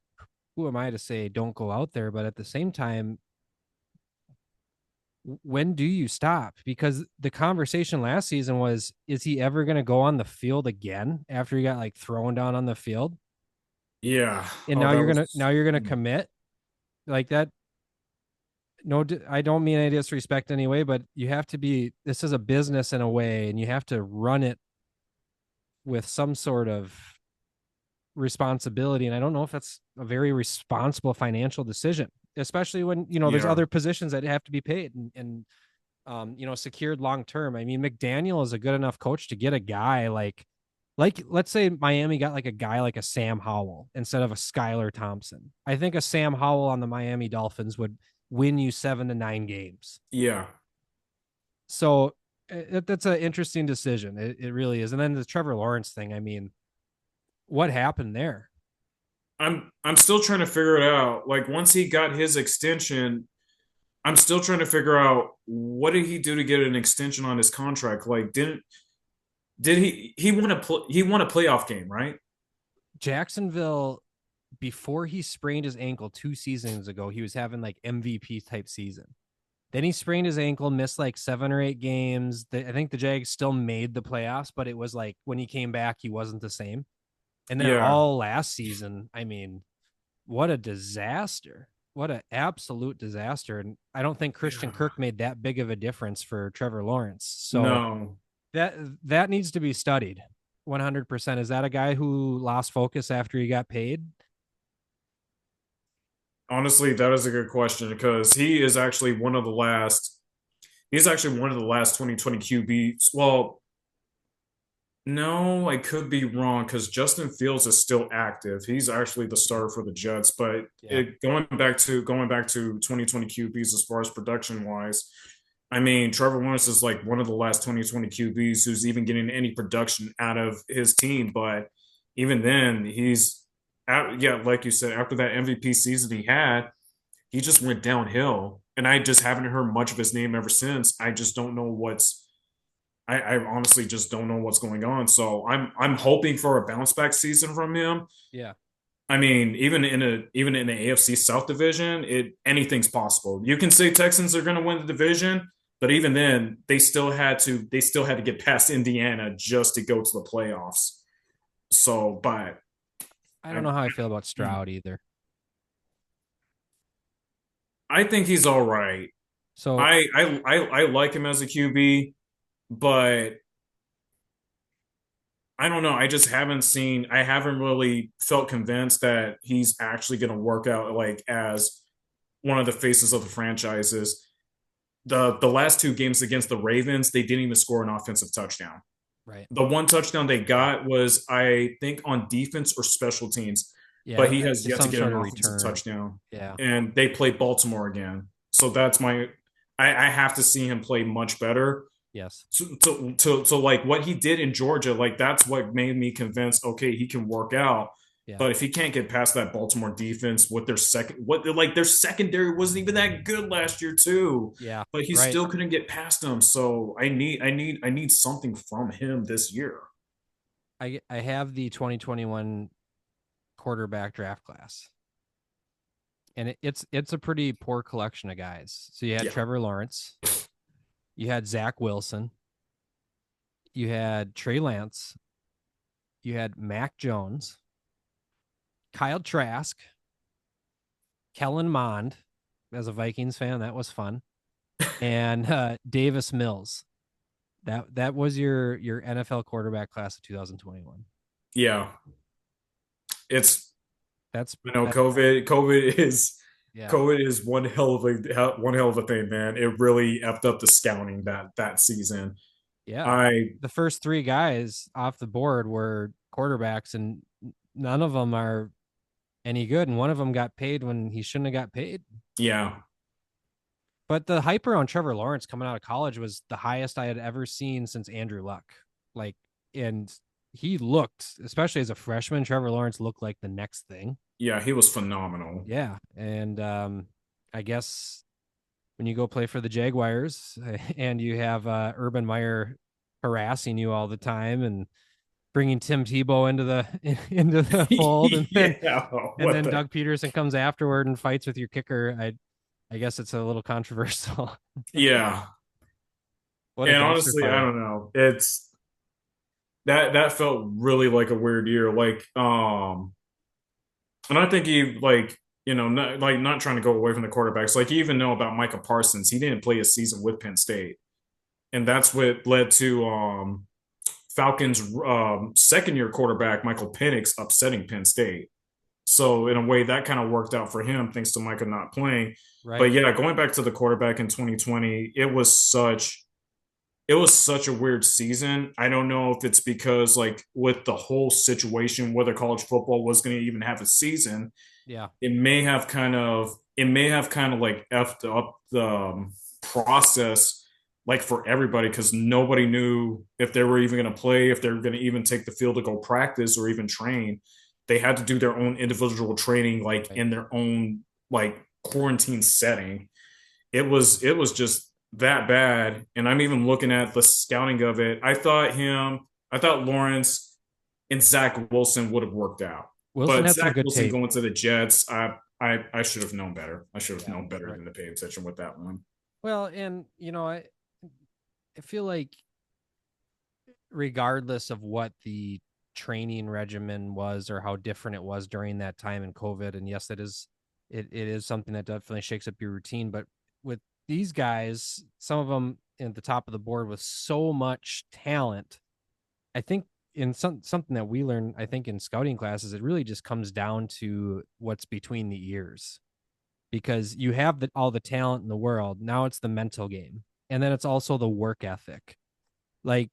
who am I to say don't go out there? But at the same time, when do you stop? Because the conversation last season was, is he ever going to go on the field again after he got like thrown down on the field? Yeah. And Oh, now that you're gonna was. now you're gonna commit like that. No, I don't mean any disrespect anyway, but you have to be. This is a business in a way, and you have to run it with some sort of responsibility. And I don't know if that's a very responsible financial decision, especially when there's Yeah. other positions that have to be paid and secured long term. I mean, McDaniel is a good enough coach to get a guy like let's say Miami got like a guy like a Sam Howell instead of a Skylar Thompson. I think a Sam Howell on the Miami Dolphins would win you 7 to 9 games. Yeah. So That's an interesting decision. It really is. And then the Trevor Lawrence thing. I mean, what happened there? I'm still trying to figure it out. Like once he got his extension, I'm still trying to figure out what did he do to get an extension on his contract? Like did he won he won a playoff game, right? Jacksonville, before he sprained his ankle 2 seasons ago, he was having like MVP type season. Then he sprained his ankle, missed like 7 or 8 games. I think the Jags still made the playoffs, but it was like when he came back, he wasn't the same. And then Yeah. all last season, I mean, what a disaster. What an absolute disaster. And I don't think Christian Yeah. Kirk made that big of a difference for Trevor Lawrence. So No. that that needs to be studied 100%. Is that a guy who lost focus after he got paid? Honestly, that is a good question because he is actually one of the last he's actually one of the last 2020 QBs. Well, no, I could be wrong because Justin Fields is still active. He's actually the starter for the Jets, but Yeah. going back to 2020 QBs as far as production wise, I mean Trevor Lawrence is like one of the last 2020 QBs who's even getting any production out of his team. But even then, yeah, like you said, after that MVP season he had, he just went downhill, and I just haven't heard much of his name ever since. I just don't know I honestly just don't know what's going on. So I'm hoping for a bounce back season from him. Yeah. I mean, even in the AFC South division, it anything's possible. You can say Texans are going to win the division, but even then, they still had to get past Indiana just to go to the playoffs. So, but I don't I know how I feel about Stroud either. I think he's all right. So I like him as a QB, but I don't know. I haven't really felt convinced that he's actually going to work out like as one of the faces of the franchises. The last two games against the Ravens, they didn't even score an offensive touchdown. right. The one touchdown they got was, I think, on defense or special teams, but Yeah, he has yet to some get sort an of offensive return. touchdown. Yeah. And they play Baltimore again. So I have to see him play much better Yes. to like what he did in Georgia, like that's what made me convinced, okay, he can work out. Yeah. But if he can't get past that Baltimore defense with their secondary wasn't even that good last year too. Yeah. But he Right. still couldn't get past them. So I need something from him this year. I have the 2021 quarterback draft class, and it's a pretty poor collection of guys. So you had Yeah. Trevor Lawrence, you had Zach Wilson, you had Trey Lance, you had Mac Jones, Kyle Trask, Kellen Mond. As a Vikings fan, that was fun, and Davis Mills. That was your NFL quarterback class of 2021. Yeah. It's That's you know, that. COVID Yeah. is one hell of a thing, man. It really effed up the scouting that season. Yeah. I The first three guys off the board were quarterbacks, and none of them are any good. And one of them got paid when he shouldn't have got paid. Yeah. But the hype around Trevor Lawrence coming out of college was the highest I had ever seen since Andrew Luck. Like, and he looked, especially as a freshman, Trevor Lawrence looked like the next thing. Yeah, he was phenomenal. Yeah. And I guess when you go play for the Jaguars and you have Urban Meyer harassing you all the time and bringing Tim Tebow into the into the fold, Yeah, and what then the Doug Peterson comes afterward and fights with your kicker. I guess it's a little controversial. yeah. What a And dumpster honestly, I fire. don't know. It's that felt really like a weird year. And I think he like not trying to go away from the quarterbacks. Like you even know about Micah Parsons. He didn't play a season with Penn State, and that's what led to Falcons' second year quarterback Michael Penix upsetting Penn State. So in a way, that kind of worked out for him thanks to Micah not playing. Right. But yeah, going back to the quarterback in 2020, it was such a weird season. I don't know if it's because like with the whole situation whether college football was going to even have a season, Yeah. it may have kind of like effed up the process like for everybody because nobody knew if they were even going to play, if they were going to even take the field to go practice or even train. They had to do their own individual training, like Right. in their own like quarantine setting. It was just that bad. And I'm even looking at the scouting of it. I thought Lawrence and Zach Wilson would have worked out. Wilson But had some Zach good Wilson tape. going to the Jets, I should have known better. I should have Yeah. known better Right. than to pay attention with that one. Well, and I feel like regardless of what the training regimen was or how different it was during that time in COVID, and yes, it is something that definitely shakes up your routine. But with these guys, some of them at the top of the board with so much talent, I think in something that we learn, I think in scouting classes, it really just comes down to what's between the ears because you have all the talent in the world. Now it's the mental game, and then it's also the work ethic. Like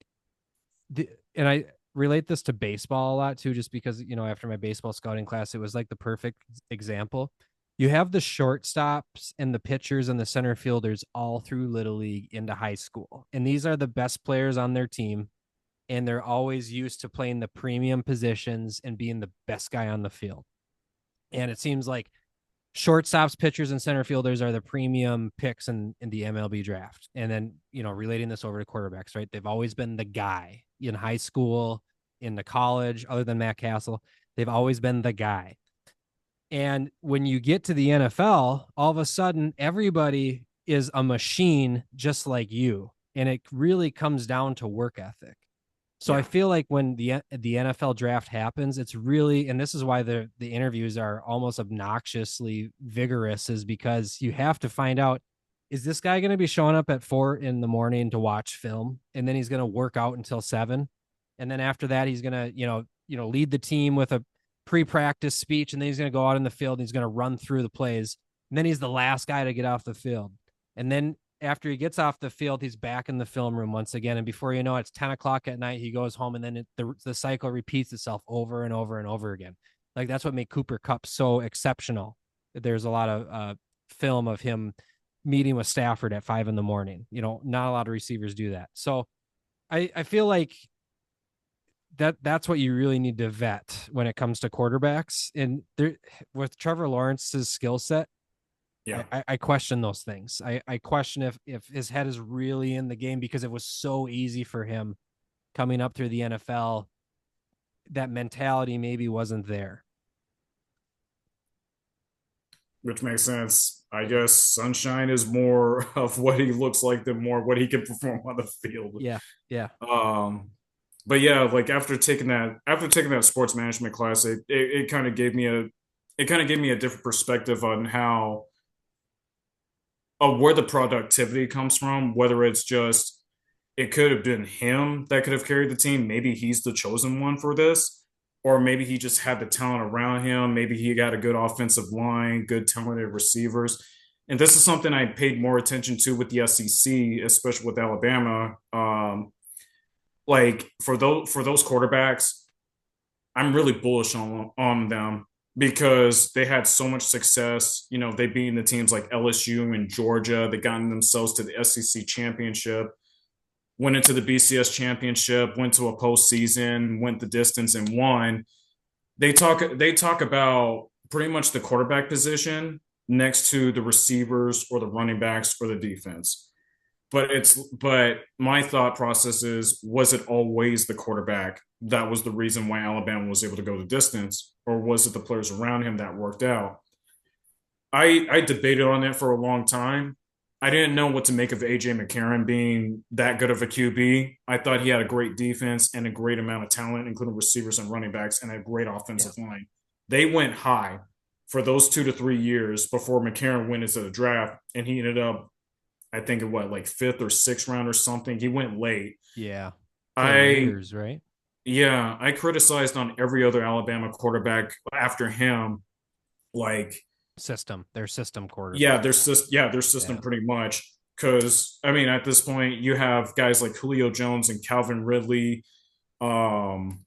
and I relate this to baseball a lot too, just because after my baseball scouting class, it was like the perfect example. You have the shortstops and the pitchers and the center fielders all through little league into high school, and these are the best players on their team, and they're always used to playing the premium positions and being the best guy on the field. And it seems like shortstops, pitchers, and center fielders are the premium picks in the MLB draft. And then, relating this over to quarterbacks, right? They've always been the guy in high school, in the college, other than Matt Castle. They've always been the guy. And when you get to the NFL, all of a sudden, everybody is a machine just like you. And it really comes down to work ethic. So I Yeah. feel like when the NFL draft happens, it's really, and this is why the interviews are almost obnoxiously vigorous, is because you have to find out, is this guy going to be showing up at 4 a.m. to watch film, and then he's going to work out until 7, and then after that he's going to lead the team with a pre-practice speech, and then he's going to go out in the field and he's going to run through the plays, and then he's the last guy to get off the field, and then after he gets off the field, he's back in the film room once again. And before you know it, it's 10 o'clock at night. He goes home, and then the cycle repeats itself over and over and over again. Like that's what made Cooper Kupp so exceptional. There's a lot of film of him meeting with Stafford at 5 a.m. Not a lot of receivers do that. So I feel like that's what you really need to vet when it comes to quarterbacks. And there, with Trevor Lawrence's skill set, Yeah. I question those things. I question if his head is really in the game because it was so easy for him coming up through the NFL. That mentality maybe wasn't there. Which makes sense. I guess sunshine is more of what he looks like than more what he can perform on the field. Yeah, yeah, Um, but yeah, like after taking that sports management class, it kind of gave me a different perspective on how where the productivity comes from, whether it's just it could have been him that could have carried the team. Maybe he's the chosen one for this, or maybe he just had the talent around him. Maybe he got a good offensive line, good talented receivers. And this is something I paid more attention to with the SEC, especially with Alabama. Like for those quarterbacks, I'm really bullish on them because they had so much success. They beat the teams like LSU and Georgia. They gotten themselves to the SEC championship, went into the BCS championship, went to a postseason, went the distance and won. They talk about pretty much the quarterback position next to the receivers or the running backs or the defense. But my thought process is, was it always the quarterback that was the reason why Alabama was able to go the distance, or was it the players around him that worked out? I debated on it for a long time. I didn't know what to make of AJ McCarron being that good of a QB. I thought he had a great defense and a great amount of talent, including receivers and running backs, and a great yeah. offensive line. They went high for those 2 to 3 years before McCarron went into the draft, and he ended up, I think, in what, like fifth or sixth round or something. He went late. Yeah. The I Raiders, right? Yeah, I criticized on every other Alabama quarterback after him, like Their system yeah, quarterback. their system Yeah. pretty much. Because I mean, at this point, you have guys like Julio Jones and Calvin Ridley, um,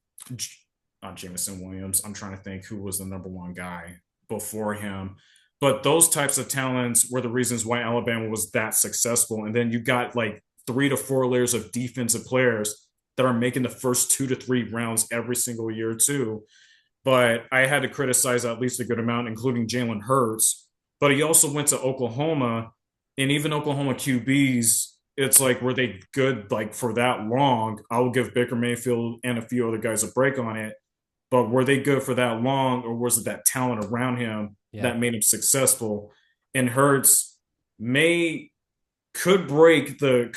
not Jameson Williams. I'm trying to think who was the number one guy before him. But those types of talents were the reasons why Alabama was that successful. And then you got like three to four layers of defensive players that are making the first 2 to 3 rounds every single year too. But I had to criticize at least a good amount, including Jalen Hurts. But he also went to Oklahoma, and even Oklahoma QBs, it's like, were they good like for that long? I'll give Baker Mayfield and a few other guys a break on it. But were they good for that long, or was it that talent around him Yeah. that made him successful? And Hurts may could break the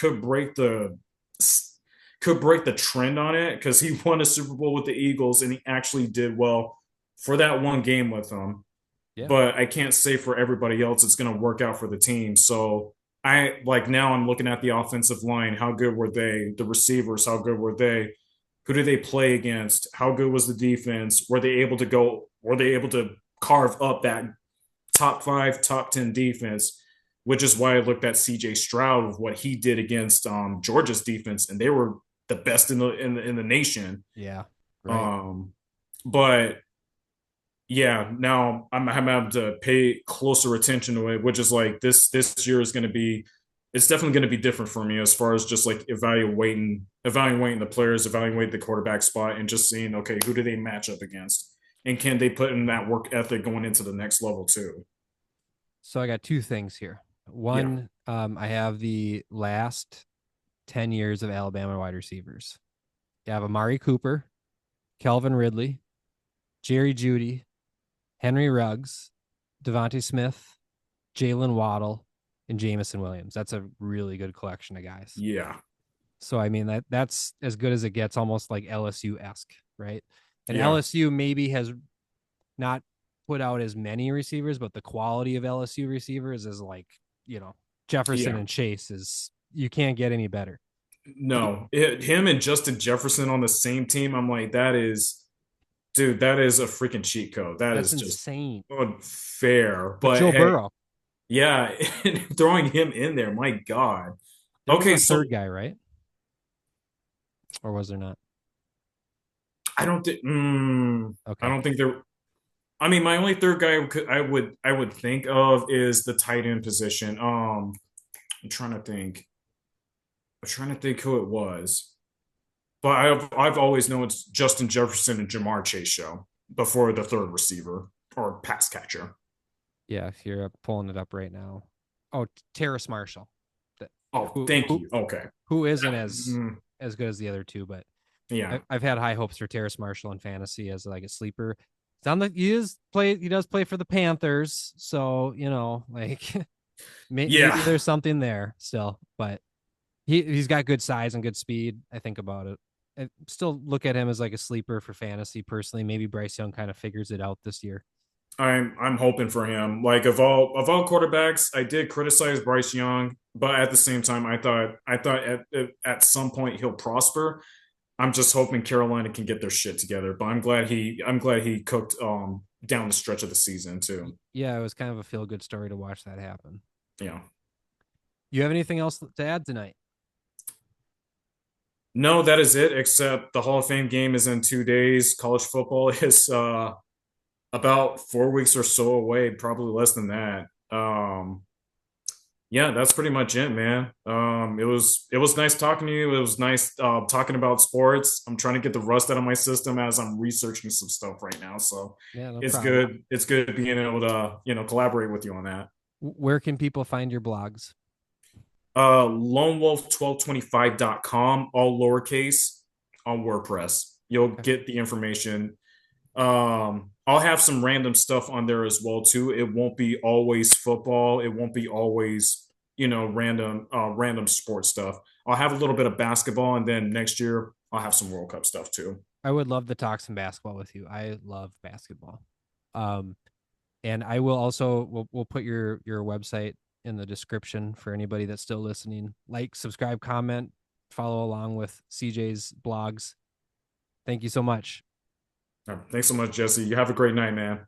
trend on it because he won a Super Bowl with the Eagles and he actually did well for that one game with them. Yeah. But I can't say for everybody else it's going to work out for the team. So I like now I'm looking at the offensive line. How good were they? The receivers, how good were they? Who did they play against? How good was the defense? Were they able to go? Were they able to carve up that top five, top 10 defense? Which is why I looked at CJ Stroud of what he did against Georgia's defense, and they were the best in the nation. Yeah. Right. Um, but yeah, now I'm having to pay closer attention to it, which is like this year is going to be it's definitely going to be different for me as far as just like evaluating the players, evaluating the quarterback spot, and just seeing, okay, who do they match up against, and can they put in that work ethic going into the next level too? So I got two things here. Yeah, One, I have the last 10 years of Alabama wide receivers. You have Amari Cooper, Kelvin Ridley, Jerry Jeudy, Henry Ruggs, Devontae Smith, Jalen Waddle, and Jamison Williams. That's a really good collection of guys. yeah, So I mean that's as good as it gets, almost like LSU esque, right? And yeah, LSU maybe has not put out as many receivers, but the quality of LSU receivers is like, Jefferson yeah. and Chase is you can't get any better. No, him and Justin Jefferson on the same team. I'm like, dude, that is a freaking cheat code. That That's is just insane. unfair. But But Joe hey, Burrow, yeah, throwing him in there, my God. there was Okay, a so third guy, right? Or was there not? I don't think I Okay. don't think there. I mean, my only third guy I would think of is the tight end position. I'm trying to think. I'm trying to think who it was, but I've always known it's Justin Jefferson and Jamar Chase show before the third receiver or pass catcher. Yeah, if you're pulling it up right now. Oh, Terrace Marshall. Oh, Who thank who you. Okay. who isn't That- mm, as good as the other two, but yeah. I've had high hopes for Terrace Marshall in fantasy as like a sleeper. It's on the he does play for the Panthers, so like maybe Yeah. there's something there still, but he's got good size and good speed. I think about it. I still look at him as like a sleeper for fantasy personally. Maybe Bryce Young kind of figures it out this year. I'm hoping for him. Like of all quarterbacks, I did criticize Bryce Young, but at the same time, I thought at some point he'll prosper. I'm just hoping Carolina can get their shit together. But I'm glad he cooked down the stretch of the season too. Yeah, it was kind of a feel good story to watch that happen. Yeah. You have anything else to add tonight? No, that is it. Except the Hall of Fame game is in 2 days. College football is about 4 weeks or so away, probably less than that. Yeah, that's pretty much it, man. It was nice talking to you. It was nice talking about sports. I'm trying to get the rust out of my system as I'm researching some stuff right now. So Yeah, no it's problem. good. It's good being able to collaborate with you on that. Where can people find your blogs? Lonewolf1225.com, all lowercase, on WordPress. You'll Okay. get the information. I'll have some random stuff on there as well too. It won't be always football. It won't be always, random sports stuff. I'll have a little bit of basketball, and then next year I'll have some World Cup stuff too. I would love to talk some basketball with you. I love basketball. Um, and I will also we'll put your website in the description for anybody that's still listening. Like, subscribe, comment, follow along with CJ's blogs. Thank you so much. All right, thanks so much, Jesse. You have a great night, man.